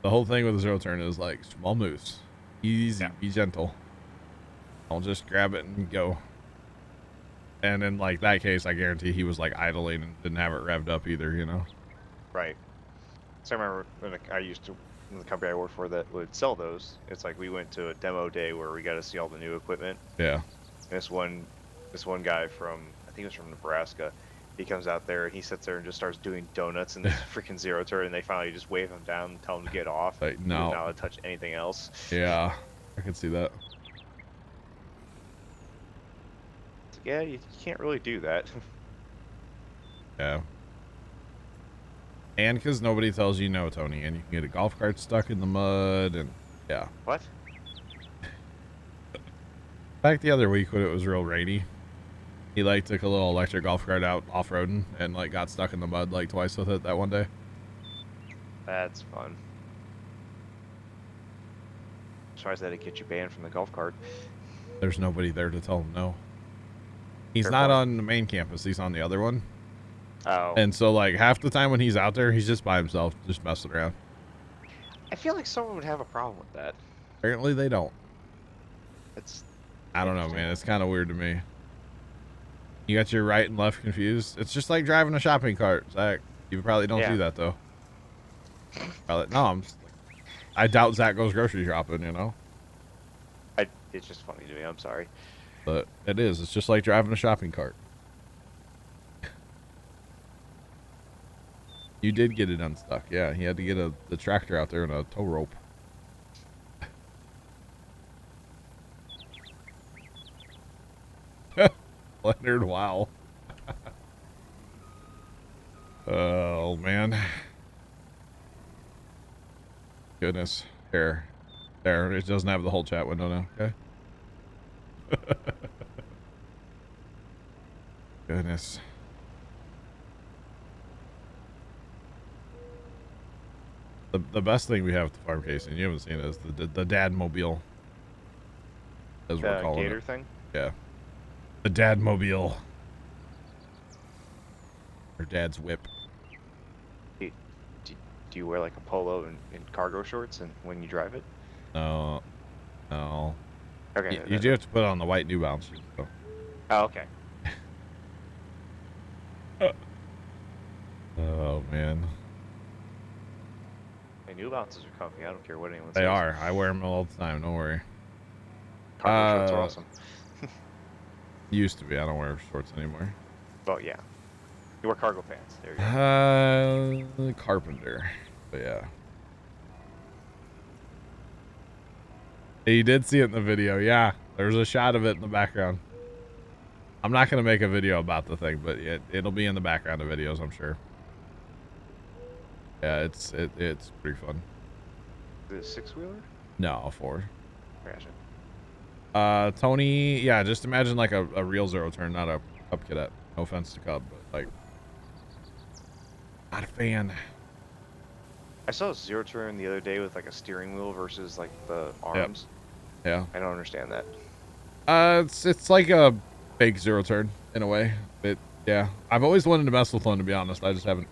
The whole thing with the zero turn is like small moves. Easy, be gentle. Don't just grab it and go. And in like that case, I guarantee he was like idling and didn't have it revved up either, you know? Right. So I remember when I used to, in the company I worked for that would sell those, it's like we went to a demo day where we got to see all the new equipment. Yeah. And this one guy from, I think it was from Nebraska, he comes out there and he sits there and just starts doing donuts in this freaking zero turn, and they finally just wave him down and tell him to get off. Like, no. Not to touch anything else. Yeah, I can see that. Yeah, you can't really do that. Yeah. And because nobody tells you no, Tony, and you can get a golf cart stuck in the mud, and yeah. What? Back the other week when it was real rainy, he like took a little electric golf cart out off-roading and like got stuck in the mud like twice with it that one day. That's fun. Surprised that it get you banned from the golf cart. There's nobody there to tell him no. He's not on the main campus. He's on the other one. Oh. And so, like, half the time when he's out there, he's just by himself, just messing around. I feel like someone would have a problem with that. Apparently, they don't. I don't know, man. It's kind of weird to me. You got your right and left confused. It's just like driving a shopping cart, Zach. You probably don't do that, though. No, I doubt Zach goes grocery shopping, you know? It's just funny to me. I'm sorry. But it is. It's just like driving a shopping cart. You did get it unstuck. Yeah, he had to get the tractor out there and a tow rope. Leonard, wow. Oh, man. Goodness. Here. There. It doesn't have the whole chat window now. Okay. Goodness. The best thing we have at the farm case, and you haven't seen it, is the dad mobile. As we're calling gator it. thing? Yeah. The dad mobile. Or dad's whip. Do you wear like a polo and cargo shorts and when you drive it? No. No. Okay. You do have to put on the white New Balance. So. Oh, okay. Oh, man. Hey, New Balances are comfy. I don't care what anyone says. They are. I wear them all the time. Don't worry. Cargo shorts are awesome. Used to be. I don't wear shorts anymore. Well, yeah. You wear cargo pants. There you go. Carpenter. But yeah. You did see it in the video. Yeah. There's a shot of it in the background. I'm not going to make a video about the thing, but it'll be in the background of videos, I'm sure. Yeah, it's pretty fun. Is it a six-wheeler? No, a 4. Gotcha. Tony, yeah, just imagine like a real zero turn, not a Cub Cadet. No offense to Cub, but like, not a fan. I saw a zero turn the other day with like a steering wheel versus like the arms. Yeah. I don't understand that. It's like a fake zero turn in a way. But yeah, I've always wanted to mess with one, to be honest. I just haven't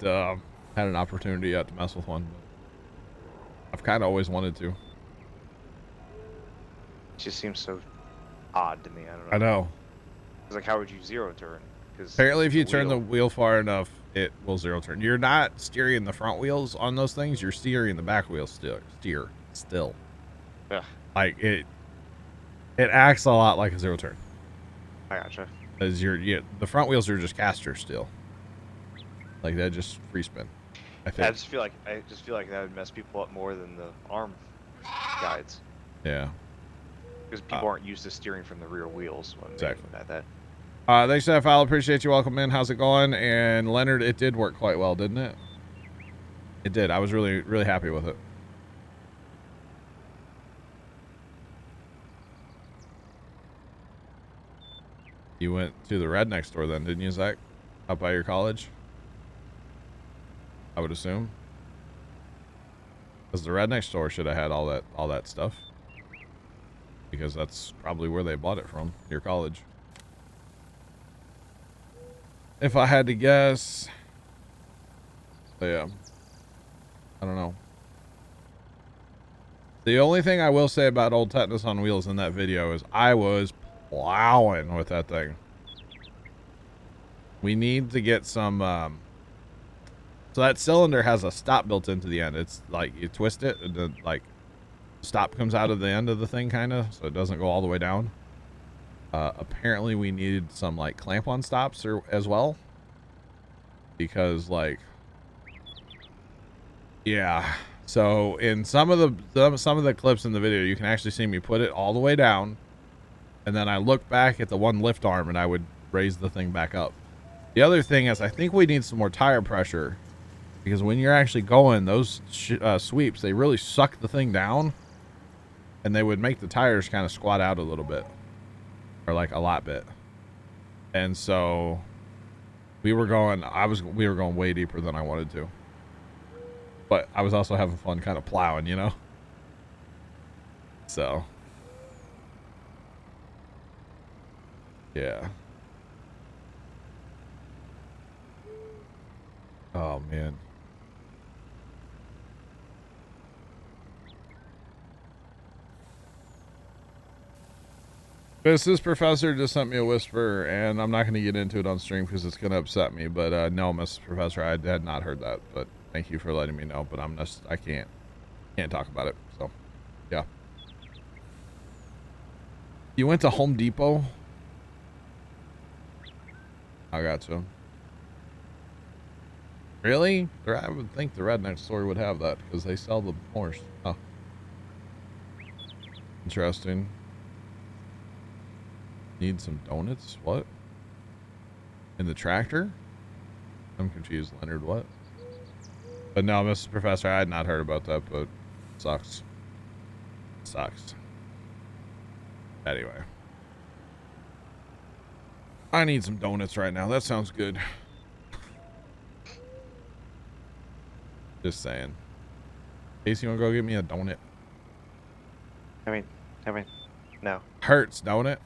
had an opportunity yet to mess with one. But I've kind of always wanted to. It just seems so odd to me. I don't know. I know. It's like, how would you zero turn? Because apparently, if you turn the wheel far enough, it will zero turn. You're not steering the front wheels on those things. You're steering the back wheels still. Yeah. Like it acts a lot like a zero turn. I gotcha. As the front wheels are just caster still. Like that just free spin. I think. I just feel like that would mess people up more than the arm guides. Yeah. Because people aren't used to steering from the rear wheels. Exactly. At that. Thanks for that, Fowler. Appreciate you. Welcome in. How's it going? And Leonard, it did work quite well, didn't it? It did. I was really, really happy with it. You went to the redneck store then, didn't you, Zach? Up by your college? I would assume. Because the redneck store should have had all that stuff. Because that's probably where they bought it from, your college. If I had to guess. So yeah. I don't know. The only thing I will say about Old Tetanus on Wheels in that video is I was plowing with that thing. We need to get some so that cylinder has a stop built into the end. It's like you twist it and then like stop comes out of the end of the thing kind of, so it doesn't go all the way down. Apparently we needed some like clamp on stops as well, because like, yeah, so in some of the clips in the video you can actually see me put it all the way down, and then I look back at the one lift arm and I would raise the thing back up. The other thing is I think we need some more tire pressure, because when you're actually going those sweeps, they really suck the thing down, and they would make the tires kind of squat out a little bit, or like a lot bit. And so we were going way deeper than I wanted to, but I was also having fun kind of plowing, you know? So yeah. Oh man. This professor just sent me a whisper, and I'm not going to get into it on stream because it's going to upset me. But no, Mrs. Professor, I had not heard that. But thank you for letting me know. But I can't talk about it. So, yeah. You went to Home Depot? I got you. Really? I would think the redneck store would have that because they sell the horse. Oh. Interesting. Need some donuts? What? In the tractor? I'm confused, Leonard. What? But no, Mrs. Professor, I had not heard about that, but sucks. Sucks. Anyway. I need some donuts right now. That sounds good. Just saying. Casey, you want to go get me a donut? I mean, no. Hurts, don't it?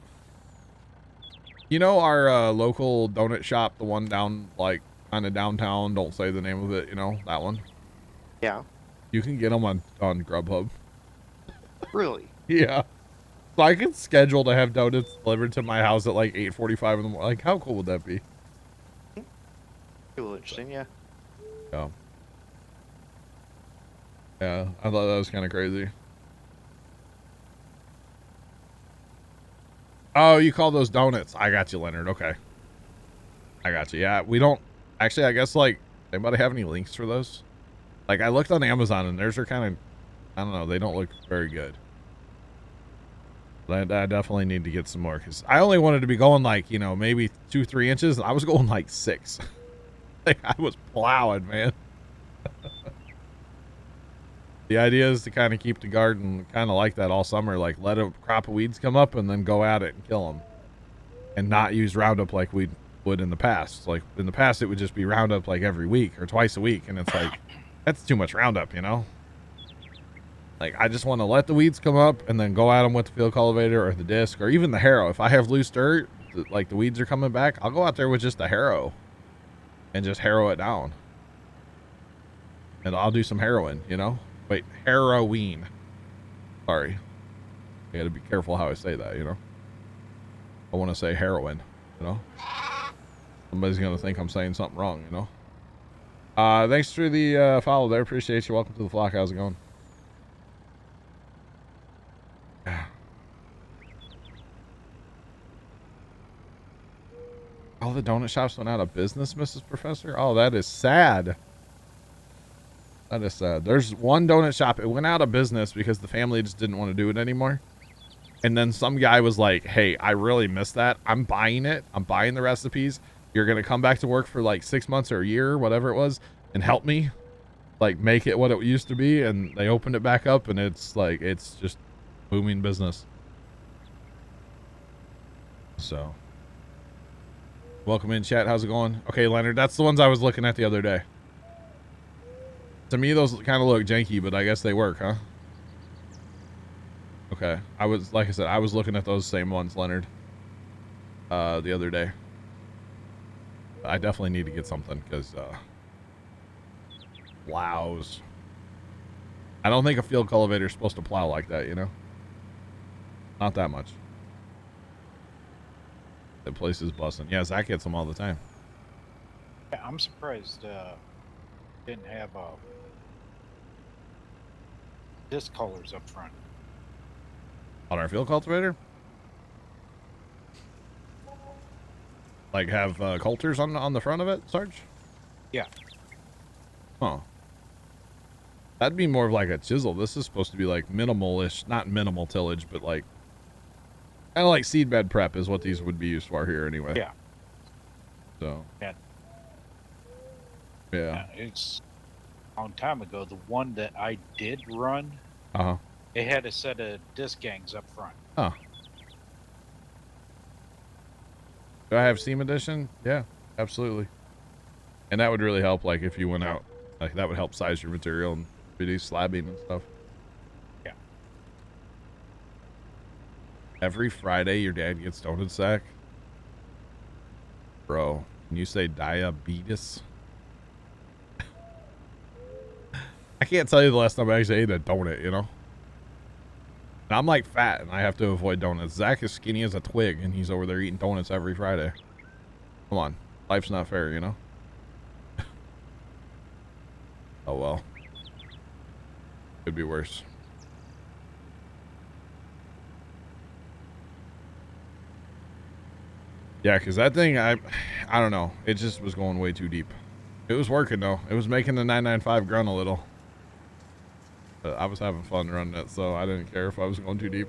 You know our local donut shop, the one down, like, kind of downtown, don't say the name of it, you know, that one? Yeah. You can get them on Grubhub. Really? Yeah. So I can schedule to have donuts delivered to my house at like 8:45 in the morning. Like, how cool would that be? A little interesting, yeah. Yeah. Yeah, I thought that was kind of crazy. Oh, you call those donuts? I got you, Leonard. Okay. I got you. Yeah, we don't... Actually, I guess, like, anybody have any links for those? Like, I looked on Amazon, and theirs are kind of... I don't know. They don't look very good. But I definitely need to get some more, because I only wanted to be going, like, you know, maybe 2-3 inches. And I was going, like, 6. Like, I was plowing, man. The idea is to kind of keep the garden kind of like that all summer. Like, let a crop of weeds come up and then go at it and kill them. And not use Roundup like we would in the past. Like, in the past, it would just be Roundup like every week or twice a week. And it's like, that's too much Roundup, you know? Like, I just want to let the weeds come up and then go at them with the field cultivator or the disc or even the harrow. If I have loose dirt, like the weeds are coming back, I'll go out there with just a harrow and just harrow it down. And I'll do some harrowing, you know? Wait, heroin. Sorry. I gotta be careful how I say that, you know? I want to say heroin, you know? Somebody's gonna think I'm saying something wrong, you know? Thanks for the follow there. Appreciate you. Welcome to the flock. How's it going? All the donut shops went out of business, Mrs. Professor? Oh, that is sad. That is sad. There's one donut shop. It went out of business because the family just didn't want to do it anymore. And then some guy was like, hey, I really miss that. I'm buying it. I'm buying the recipes. You're going to come back to work for like 6 months or a year, whatever it was, and help me like make it what it used to be. And they opened it back up and it's like, it's just booming business. So welcome in, chat. How's it going? Okay, Leonard, that's the ones I was looking at the other day. To me, those kind of look janky, but I guess they work, huh? Okay. Like I said, I was looking at those same ones, Leonard, the other day. I definitely need to get something because, plows. I don't think a field cultivator is supposed to plow like that, you know? Not that much. That place is busting. Yeah, Zach gets them all the time. Yeah, I'm surprised didn't have disc colors up front. On our field cultivator? Like have coulters on the front of it, Sarge? Yeah. Huh. That'd be more of like a chisel. This is supposed to be like minimal-ish, not minimal tillage, but like kind of like seedbed prep is what these would be used for here anyway. Yeah. So. Yeah. Yeah. It's a long time ago. The one that I did run, it had a set of disc gangs up front. Huh. Do I have Seam Edition? Yeah, absolutely. And that would really help, like, if you went out. Like, that would help size your material and do slabbing and stuff. Yeah. Every Friday, your dad gets donut sack? Bro, can you say diabetes? I can't tell you the last time I actually ate a donut, you know? And I'm like fat and I have to avoid donuts. Zach is skinny as a twig and he's over there eating donuts every Friday. Come on. Life's not fair, you know? Oh well. Could be worse. Yeah, because that thing, I don't know. It just was going way too deep. It was working, though. It was making the 995 grunt a little. But I was having fun running it, so I didn't care if I was going too deep.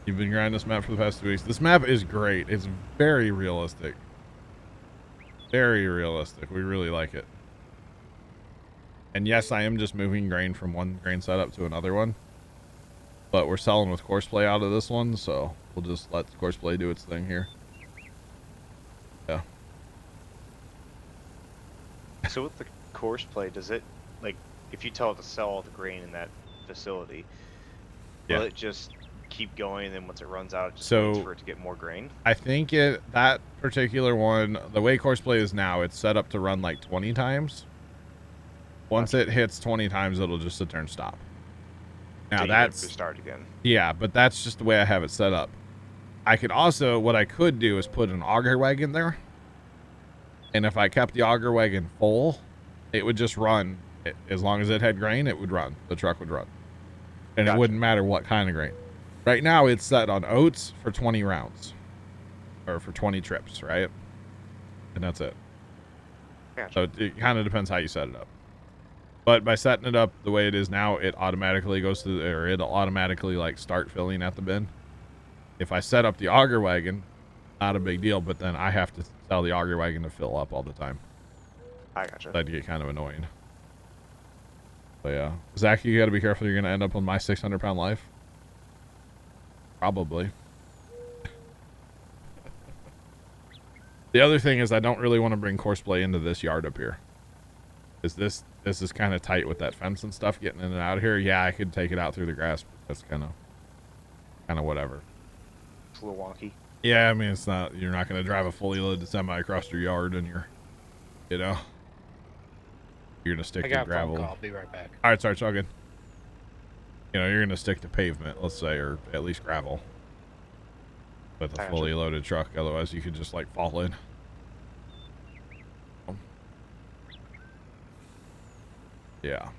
You've been grinding this map for the past 2 weeks. This map is great. It's very realistic. Very realistic. We really like it. And yes, I am just moving grain from one grain setup to another one. But we're selling with courseplay out of this one, so we'll just let courseplay do its thing here. Yeah. So with the courseplay, does it, like, if you tell it to sell all the grain in that facility, will it just keep going, and then once it runs out, it just waits for it to get more grain? I think that particular one, the way courseplay is now, it's set up to run like 20 times. Once it hits 20 times, it'll just sit there and stop. Now that's start again. Yeah, but that's just the way I have it set up. I could also, what I could do is put an auger wagon there. And if I kept the auger wagon full, it would just run. As long as it had grain, it would run. The truck would run. And it wouldn't matter what kind of grain. Right now, it's set on oats for 20 rounds. Or for 20 trips, right? And that's it. Gotcha. So it kind of depends how you set it up. But by setting it up the way it is now, it automatically goes to, or it'll automatically like start filling at the bin. If I set up the auger wagon, not a big deal, but then I have to tell the auger wagon to fill up all the time. I gotcha. That'd get kind of annoying. But yeah, Zach, you got to be careful. You're gonna end up on my 600-pound life. Probably. The other thing is I don't really want to bring courseplay into this yard up here. This is kind of tight with that fence and stuff getting in and out of here. Yeah, I could take it out through the grass, but that's kind of whatever. It's a little wonky. Yeah, I mean, it's not, you're not going to drive a fully loaded semi across your yard and you're going to stick to gravel. I'll be right back. All right, sorry, it's all good. You're going to stick to pavement, let's say, or at least gravel with a fully loaded truck. Otherwise, you could just like fall in. Yeah.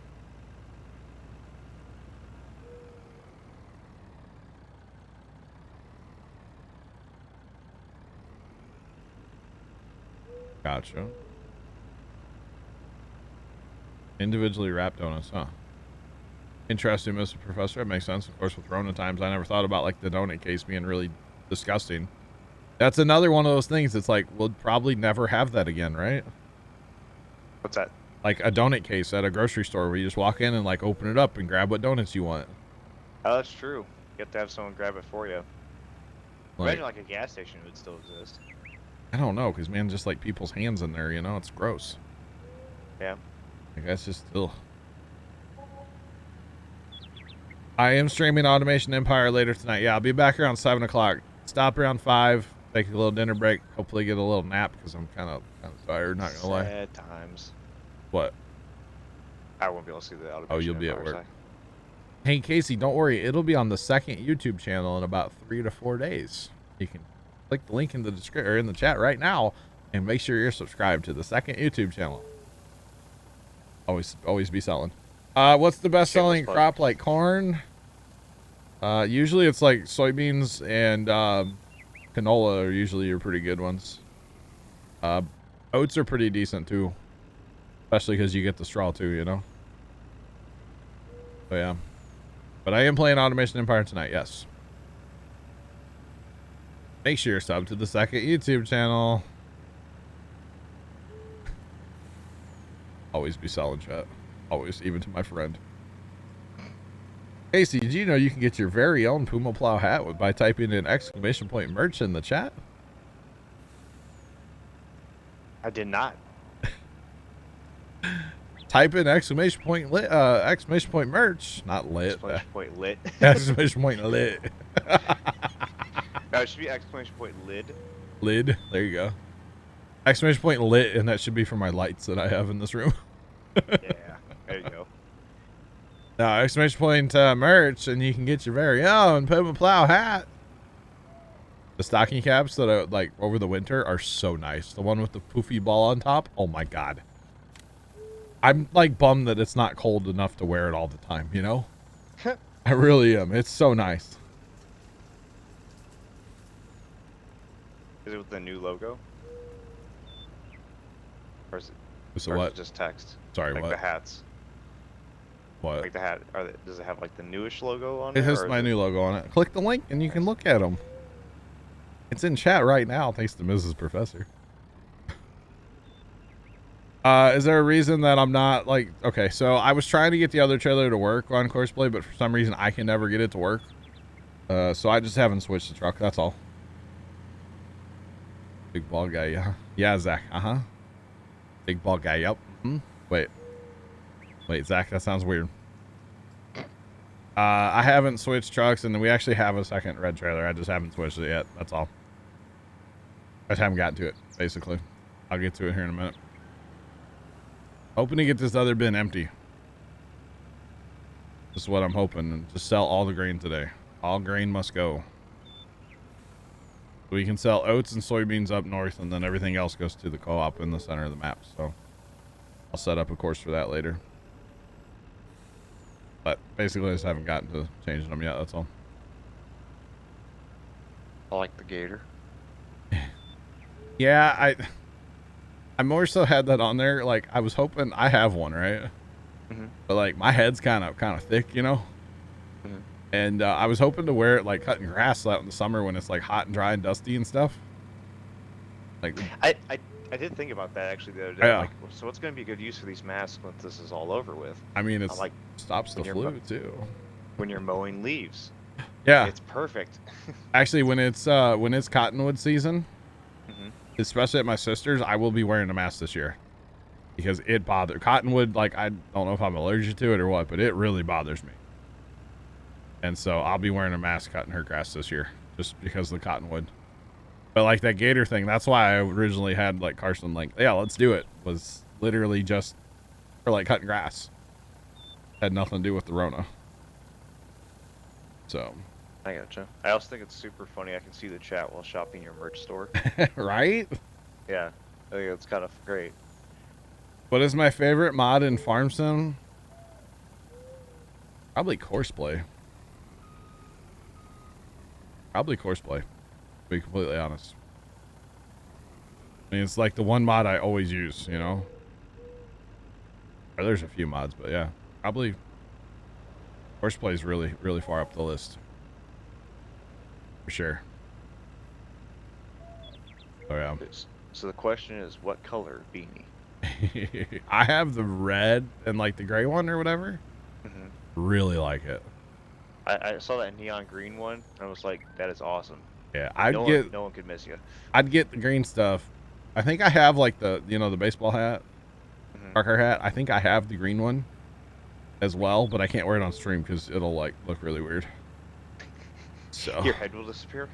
Gotcha. Individually wrapped donuts, huh? Interesting, Mr. Professor. It makes sense. Of course, with Rona times, I never thought about like the donut case being really disgusting. That's another one of those things. It's like, we'll probably never have that again, right? What's that? Like a donut case at a grocery store where you just walk in and like open it up and grab what donuts you want. Oh, that's true. You have to have someone grab it for you. Like, imagine like a gas station would still exist. I don't know, because man, just like people's hands in there, it's gross. Yeah. Like that's just, ugh. I am streaming Automation Empire later tonight. Yeah, I'll be back around 7 o'clock. Stop around 5, take a little dinner break, hopefully get a little nap because I'm kind of tired, not gonna lie. Sad times. What? I won't be able to see the Automation Oh, you'll be at Empire work. Hey, Casey, don't worry. It'll be on the second YouTube channel in about 3 to 4 days. You can click the link in the description or in the chat right now and make sure you're subscribed to the second YouTube channel. Always be selling. What's the best selling crop like corn? Usually it's like soybeans and canola are usually your pretty good ones. Oats are pretty decent too. Especially because you get the straw too, So yeah. But I am playing Automation Empire tonight, yes. Make sure you're subbed to the second YouTube channel. Always be selling, chat. Always, even to my friend. Casey, did you know you can get your very own Puma Plow hat by typing in !merch in the chat? I did not. Type in !merch, not lit. !lit. !lit. No, it should be !lid. Lid, there you go. Exclamation point lit, and that should be for my lights that I have in this room. Yeah, there you go. Now, exclamation point merch, and you can get your very own Puma Plow hat. The stocking caps that are like over the winter are so nice. The one with the poofy ball on top. Oh my god. I'm like bummed that it's not cold enough to wear it all the time, you know? I really am. It's so nice. Is it with the new logo? Or is it, So or what? is it just text? Sorry, like what? the hats. What? Like the hat. Does it have like the newish logo on It it? has or my is new logo on it. Click the link and you can look at them. It's in chat right now, thanks to Mrs. Professor. Is there a reason that I'm not like, okay, so I was trying to get the other trailer to work on Courseplay, but for some reason I can never get it to work. So I just haven't switched the truck, that's all. Big ball guy, yeah. Yeah, Zach, uh-huh. Big ball guy, yep. Mm-hmm. Wait, Zach, that sounds weird. I haven't switched trucks, and we actually have a second red trailer. I just haven't switched it yet, that's all. I just haven't gotten to it, basically. I'll get to it here in a minute. Hoping to get this other bin empty. This is what I'm hoping. And just sell all the grain today. All grain must go. We can sell oats and soybeans up north, and then everything else goes to the co-op in the center of the map. So I'll set up a course for that later. But basically I just haven't gotten to changing them yet, that's all. I like the gator. Yeah, I more so had that on there. Like I was hoping, I have one, right? Mm-hmm. But like my head's kind of thick, you know. Mm-hmm. And I was hoping to wear it like cutting grass out in the summer when it's like hot and dry and dusty and stuff. Like I did think about that actually the other day. Yeah. Like, so what's going to be good use for these masks once this is all over with? I mean, it's like stops the when flu too. When you're mowing leaves. Yeah, It's perfect. actually, when it's cottonwood season, Mm-hmm. especially at my sister's, I will be wearing a mask this year because it bothers cottonwood. Like I don't know if I'm allergic to it or what, but it really bothers me. And so I'll be wearing a mask cutting her grass this year just because of the cottonwood. But like that gator thing, that's why I originally had like Carson like, yeah, let's do it, was literally just for like cutting grass. Had nothing to do with the Rona. So. I gotcha. I also think it's super funny. I can see the chat while shopping your merch store. Right? Yeah. I think it's kind of great. What is my favorite mod in Farm Sim? Probably Courseplay. To be completely honest. I mean, it's like the one mod I always use, you know? Or there's a few mods, but yeah. Probably Courseplay is really, really far up the list. For sure. Oh, yeah. So the question is, what color beanie? I have the red and like the gray one or whatever. Mm-hmm. Really like it. I saw that neon green one, and I was like, that is awesome. Yeah, No one could miss you. I'd get the green stuff. I think I have like the, you know, the baseball hat, Parker hat. I think I have the green one as well, but I can't wear it on stream because it'll like look really weird. So Your head will disappear.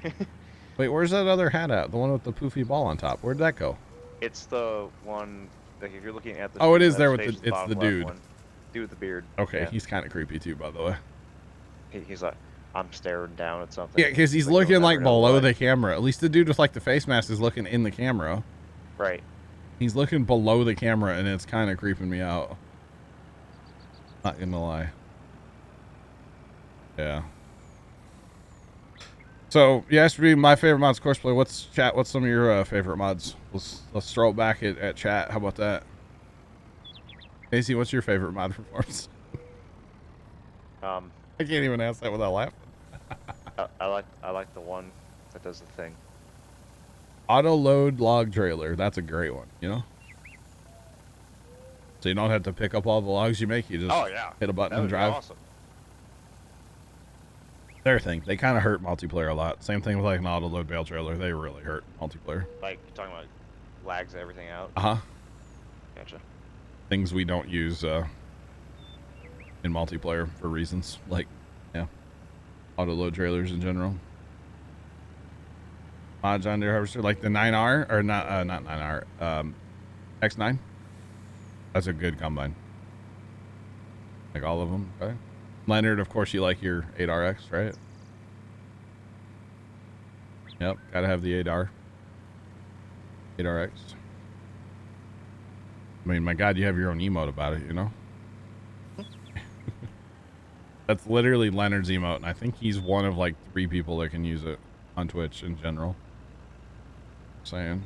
wait, where's that other hat at? The one with the poofy ball on top. Where'd that go? It's the one, like if you're looking at the. Oh, it is there with page, the, it's the bottom left dude. one. Dude with the beard. Okay, Yeah. he's kind of creepy too, by the way. He's like, I'm staring down at something. Yeah, because he's But you'll looking never like know below what. the camera. At least the dude with like the face mask is looking in the camera. Right. He's looking below the camera, and it's kind of creeping me out. Not gonna lie. Yeah. So, you asked me my favorite mods Courseplay. What's some of your favorite mods? Let's throw it back at chat. How about that? Casey, what's your favorite mod for Farms? I can't even ask that without laughing. I like the one that does the thing. Auto load log trailer. That's a great one, you know? So you don't have to pick up all the logs you make. You just hit a button That and would be drive. awesome. Their thing. They kind of hurt multiplayer a lot. Same thing with like an auto load bale trailer. They really hurt multiplayer. Like, you're talking about lags everything out? Uh-huh. Gotcha. Things we don't use in multiplayer for reasons. Like, yeah. Auto load trailers in general. mods on your harvester, like the 9R or not 9R, X9. That's a good combine. Like all of them. Okay. Leonard, of course, you like your 8RX, right? Yep, gotta have the 8RX. I mean, my God, you have your own emote about it, you know? That's literally Leonard's emote, and I think he's one of like 3 people that can use it on Twitch in general. Saying.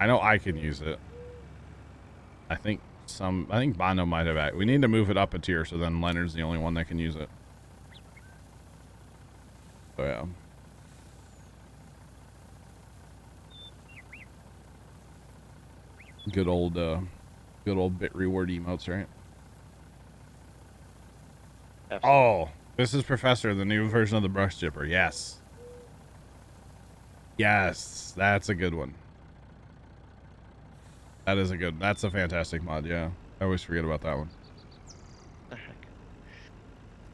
I know I can use it. I think Bondo might have it. We need to move it up a tier so then Leonard's the only one that can use it. So yeah. Good old bit reward emotes, right? Absolutely. Oh, this is Professor, the new version of the brush chipper. Yes. Yes, that's a good one. That's a fantastic mod, yeah. I always forget about that one.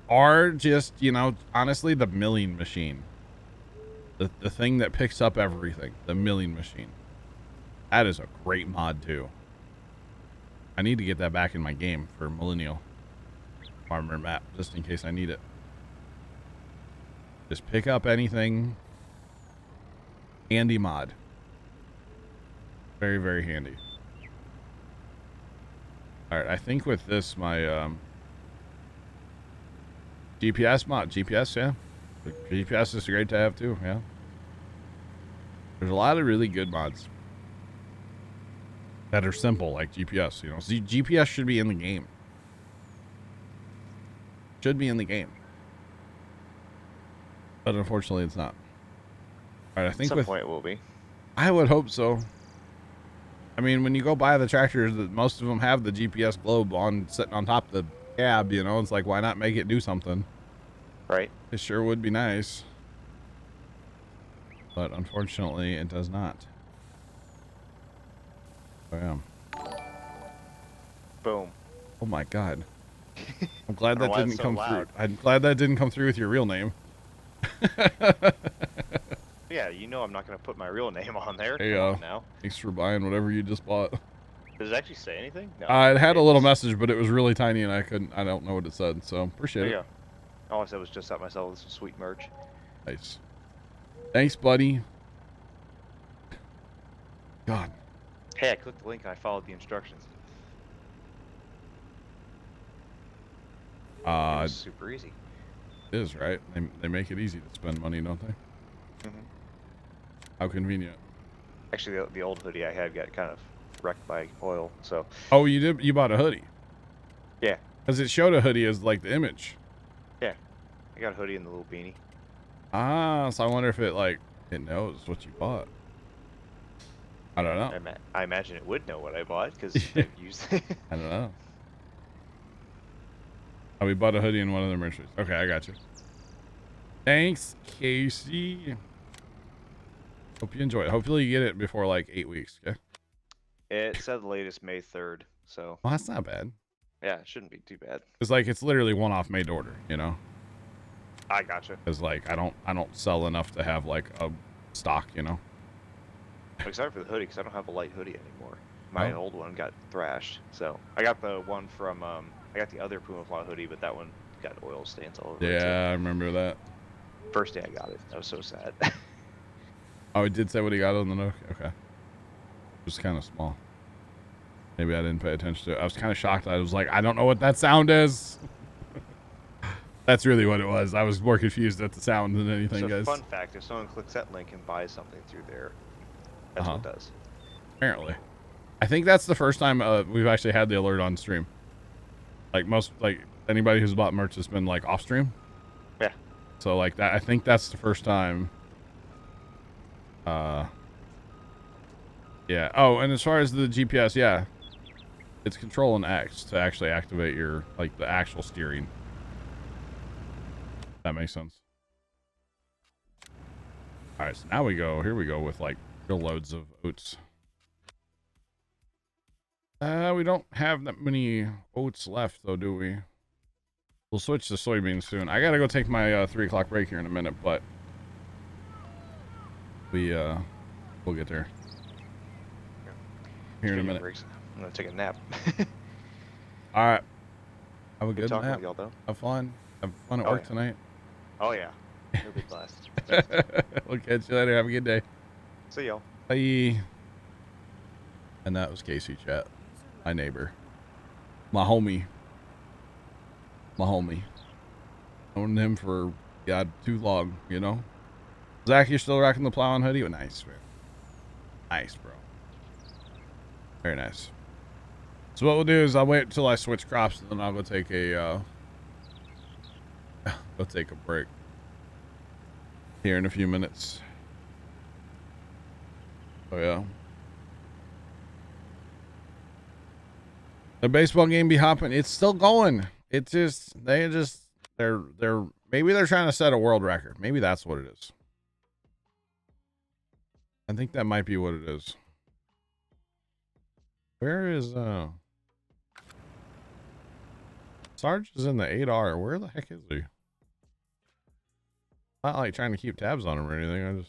Or just, you know, honestly, the milling machine. The thing that picks up everything. The milling machine. That is a great mod, too. I need to get that back in my game for Millennial Farmer map, just in case I need it. Just pick up anything. Handy mod. Very, very handy. Alright, I think with this, my GPS mod. GPS, yeah. The GPS is great to have, too, yeah. There's a lot of really good mods that are simple, like GPS, you know. See, GPS should be in the game. Should be in the game. But unfortunately, it's not. Alright, I think At some point it will be. I would hope so. I mean, when you go buy the tractors, most of them have the GPS globe on, sitting on top of the cab, you know. It's like, why not make it do something? Right. It sure would be nice. But unfortunately, it does not. Oh, yeah. Boom. Oh my God. I'm glad that why didn't it's so come loud. through. I'm glad that didn't come through with your real name. Yeah, you know I'm not going to put my real name on there. Hey, Come on now. thanks for buying whatever you just bought. Does it actually say anything? No. It had a little message, but it was really tiny and I don't know what it said, so appreciate There it. you go. All I said was just out myself with some sweet merch. Nice. Thanks, buddy. God. Hey, I clicked the link and I followed the instructions. It was super easy. It is, right? They make it easy to spend money, don't they? Mm-hmm. How convenient. Actually, the old hoodie I had got kind of wrecked by oil, so. Oh, you did? You bought a hoodie? Yeah. Because it showed a hoodie as like the image. Yeah. I got a hoodie and the little beanie. Ah, so I wonder if it knows what you bought. I don't know. I imagine it would know what I bought because I've used it. I don't know. Oh, we bought a hoodie and one of the merchandise. Okay, I got you. Thanks, Casey. Hope you enjoy it. Hopefully you get it before like 8 weeks, okay? It said the latest May 3rd, so. Well, that's not bad. Yeah, it shouldn't be too bad. It's like, it's literally one-off made to order, you know? I gotcha. Because like, I don't sell enough to have like a stock, you know? I'm excited for the hoodie because I don't have a light hoodie anymore. My old one got thrashed, so I got the one from I got the other Puma Plow hoodie, but that one got oil stains all over it. Yeah, I remember that. First day I got it, I was so sad. Oh, it did say what he got on the note? Okay. It was kind of small. Maybe I didn't pay attention to it. I was kind of shocked. I was like, I don't know what that sound is. That's really what it was. I was more confused at the sound than anything, So guys. fun fact, if someone clicks that link and buys something through there, that's what it does. Apparently. I think that's the first time we've actually had the alert on stream. Like anybody who's bought merch has been like off stream. Yeah. So like that, I think that's the first time. Yeah. Oh, and as far as the GPS, yeah, it's Control and X to actually activate your like the actual steering. That makes sense. All right, so now here we go with like real loads of oats. We don't have that many oats left though, do we? We'll switch to soybeans soon. I gotta go take my 3 o'clock break here in a minute, but we'll get there here in a minute. I'm gonna take a nap. All right. Have a good talking nap. with y'all though. Have fun at Oh, work yeah. tonight. Oh yeah, it'll be blast. We'll catch you later. Have a good day. See y'all. Bye. And that was Casey Chat, my neighbor, my homie. Known him for too long, you know. Zach, you're still rocking the Plow and hoodie? Oh, nice, man. Nice, bro. Very nice. So what we'll do is I'll wait until I switch crops, and then I'll go take a break here in a few minutes. Oh yeah. The baseball game be hopping. It's still going. It's just they're maybe they're trying to set a world record. Maybe that's what it is. I think that might be what it is. Where is Sarge is in the 8R. Where the heck is he? Not like trying to keep tabs on him or anything.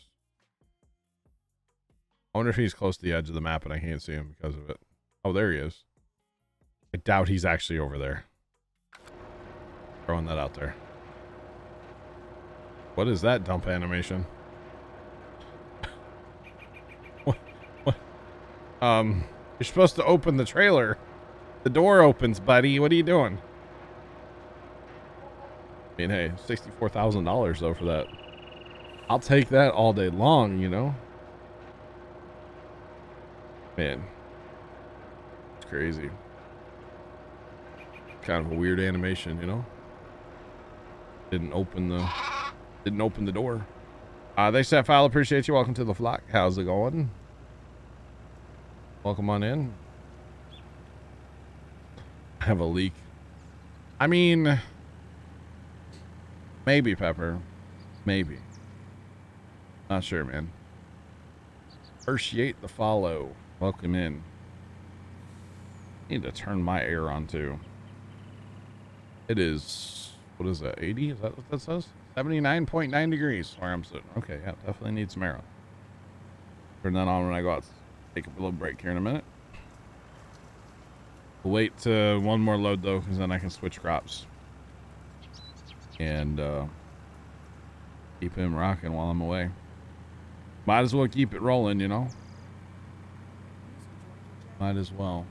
I wonder if he's close to the edge of the map and I can't see him because of it. Oh, there he is. I doubt he's actually over there. Throwing that out there. What is that dump animation? What? You're supposed to open the trailer. The door opens, buddy. What are you doing? I mean, hey, $64,000 though for that. I'll take that all day long, you know? Man. It's crazy. Kind of a weird animation, you know? Didn't open the door. They said, File, appreciate you. Welcome to the flock. How's it going? Welcome on in. I have a leak. I mean, maybe, Pepper. Maybe. Not sure, man. Appreciate the follow. Welcome in. Need to turn my air on too. It is, what is that, 80? Is that what that says? 79.9 degrees where I'm sitting. Okay, yeah, definitely need some air on. Turn that on when I go out. Take a little break here in a minute. We'll wait to one more load though, because then I can switch crops. And keep him rocking while I'm away. Might as well keep it rolling, you know? Might as well.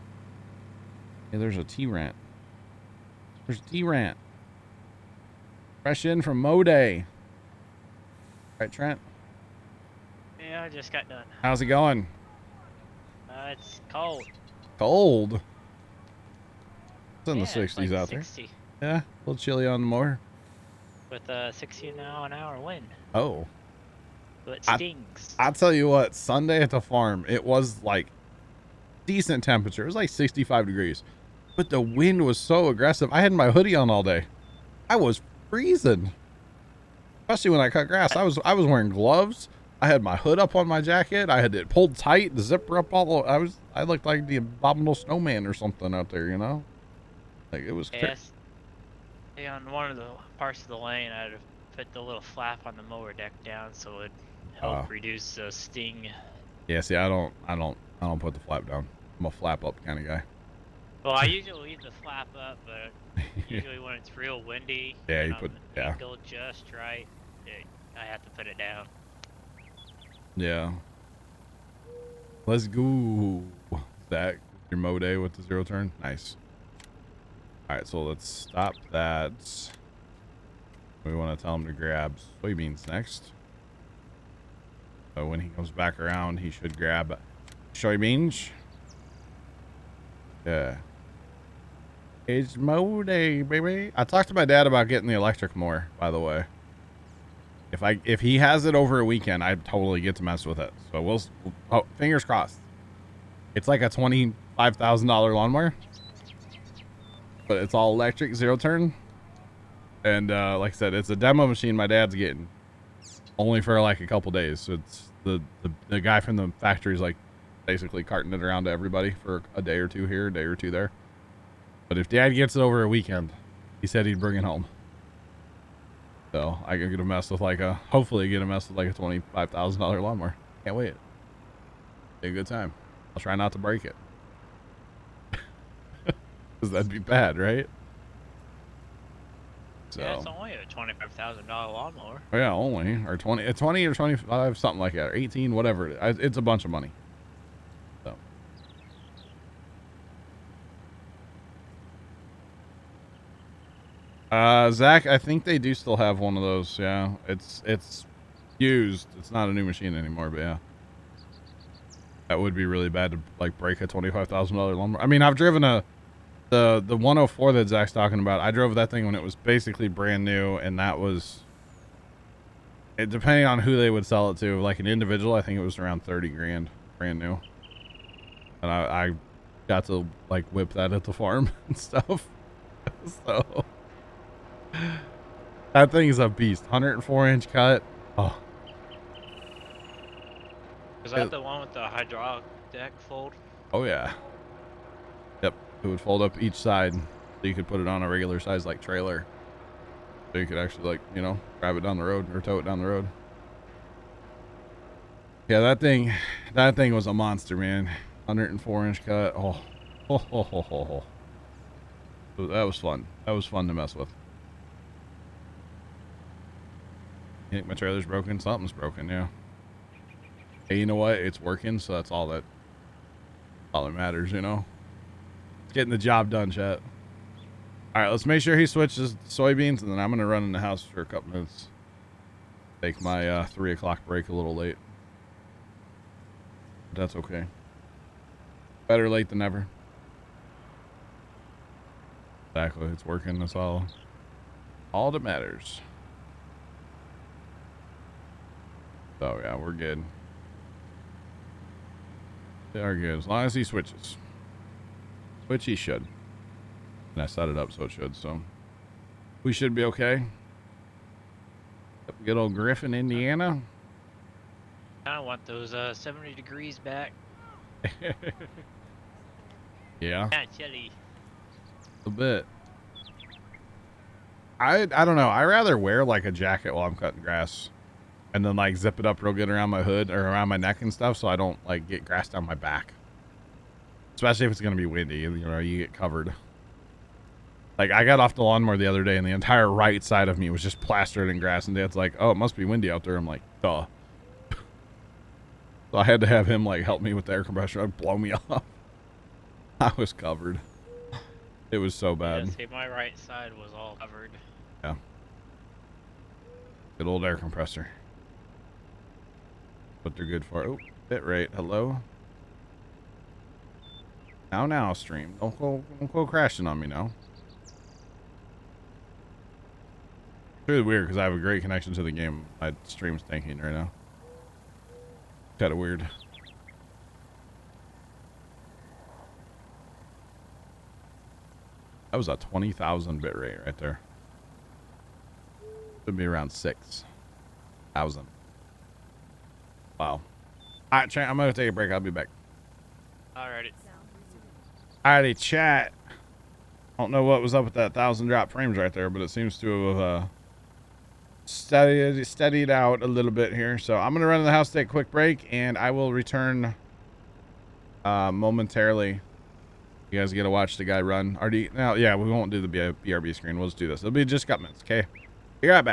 Hey, there's a T-Rant. There's T-Rant. Fresh in from Mo Day. Right, Trent? Yeah, I just got done. How's it going? It's cold. Cold? It's in the Yeah, 60s it's like out 60 there. Yeah, a little chilly on the mower. with a 60-mile-an-hour wind. Oh. So it stings. I'll tell you what, Sunday at the farm, it was like decent temperature. It was like 65 degrees. But the wind was so aggressive. I had my hoodie on all day. I was freezing. Especially when I cut grass. I was wearing gloves. I had my hood up on my jacket. I had it pulled tight, the zipper up all over. I looked like the abominable snowman or something out there, you know? Like it was Yes. Yeah, on one of the parts of the lane, I had to put the little flap on the mower deck down so it'd help reduce the sting. Yeah, see, I don't put the flap down. I'm a flap up kind of guy. Well, I usually leave the flap up, but usually when it's real windy, yeah, you put angle just right, I have to put it down. Yeah. Let's go. That your Mo Day with the 0 turn. Nice. All right, so let's stop that. We want to tell him to grab soybeans next. So when he comes back around, he should grab soybeans. Yeah. It's Mo Day, baby. I talked to my dad about getting the electric mower, by the way. If he has it over a weekend, I'd totally get to mess with it. So we'll fingers crossed. It's like a $25,000 lawnmower, but it's all electric, 0 turn. And like I said, it's a demo machine my dad's getting only for like a couple days. So it's the guy from the factory's like basically carting it around to everybody for a day or two here, a day or two there. But if dad gets it over a weekend, he said he'd bring it home. So I can get a mess with hopefully get a mess with like a $25,000 lawnmower. Can't wait. Be a good time. I'll try not to break it. Because that'd be bad, right? So. Yeah, it's only a $25,000 lawnmower. Oh, yeah, only. Or 20 or 25, something like that. Or 18, whatever. It's a bunch of money. So. Zach, I think they do still have one of those. Yeah, it's used. It's not a new machine anymore, but yeah, that would be really bad to like break a $25,000 lawnmower. I mean, I've driven the 104 that Zach's talking about. I drove that thing when it was basically brand new, and that was it. Depending on who they would sell it to, like an individual, I think it was around 30 grand, brand new. And I got to like whip that at the farm and stuff. So. That thing is a beast. 104-inch cut. Oh. Is that the one with the hydraulic deck fold? Oh yeah. Yep. It would fold up each side, so you could put it on a regular size like trailer. So you could actually like, you know, drive it down the road or tow it down the road. Yeah, that thing was a monster, man. 104-inch cut. Oh. That was fun. That was fun to mess with. I think my trailer's broken. Something's broken, yeah. Hey, you know what? It's working, so that's all that matters, you know? It's getting the job done, chat. Alright, let's make sure he switches to soybeans, and then I'm gonna run in the house for a couple minutes. Take my 3 o'clock break a little late. But that's okay. Better late than never. Exactly, it's working, that's all that matters. So yeah, we're good. They are good as long as he switches, which he should. And I set it up so it should, so we should be okay. Good old Griffin, Indiana. I want those 70 degrees back. Yeah. Yeah, chilly. A bit. I don't know. I rather wear like a jacket while I'm cutting grass. And then like zip it up real good around my hood or around my neck and stuff, so I don't like get grass down my back. Especially if it's gonna be windy, you know, you get covered. Like I got off the lawnmower the other day, and the entire right side of me was just plastered in grass. And Dad's like, "Oh, it must be windy out there." I'm like, "Duh." So I had to have him like help me with the air compressor. It'd blow me off. I was covered. It was so bad. Yeah, see, my right side was all covered. Yeah. Good old air compressor. What they're good for. Oh, bit rate. Hello. Now, stream. Don't go crashing on me now. It's really weird because I have a great connection to the game. My stream's tanking right now. Kind of weird. That was a 20,000 bit rate right there. Should be around 6,000. Wow. All right, chat. I'm gonna take a break. I'll be back. Alrighty. Alrighty, chat. I don't know what was up with that 1,000 drop frames right there, but it seems to have steadied out a little bit here. So I'm gonna run in the house, take a quick break, and I will return momentarily. You guys get to watch the guy run. Now, yeah, we won't do the BRB screen. We'll just do this. It'll be just a couple minutes, okay? Be right back.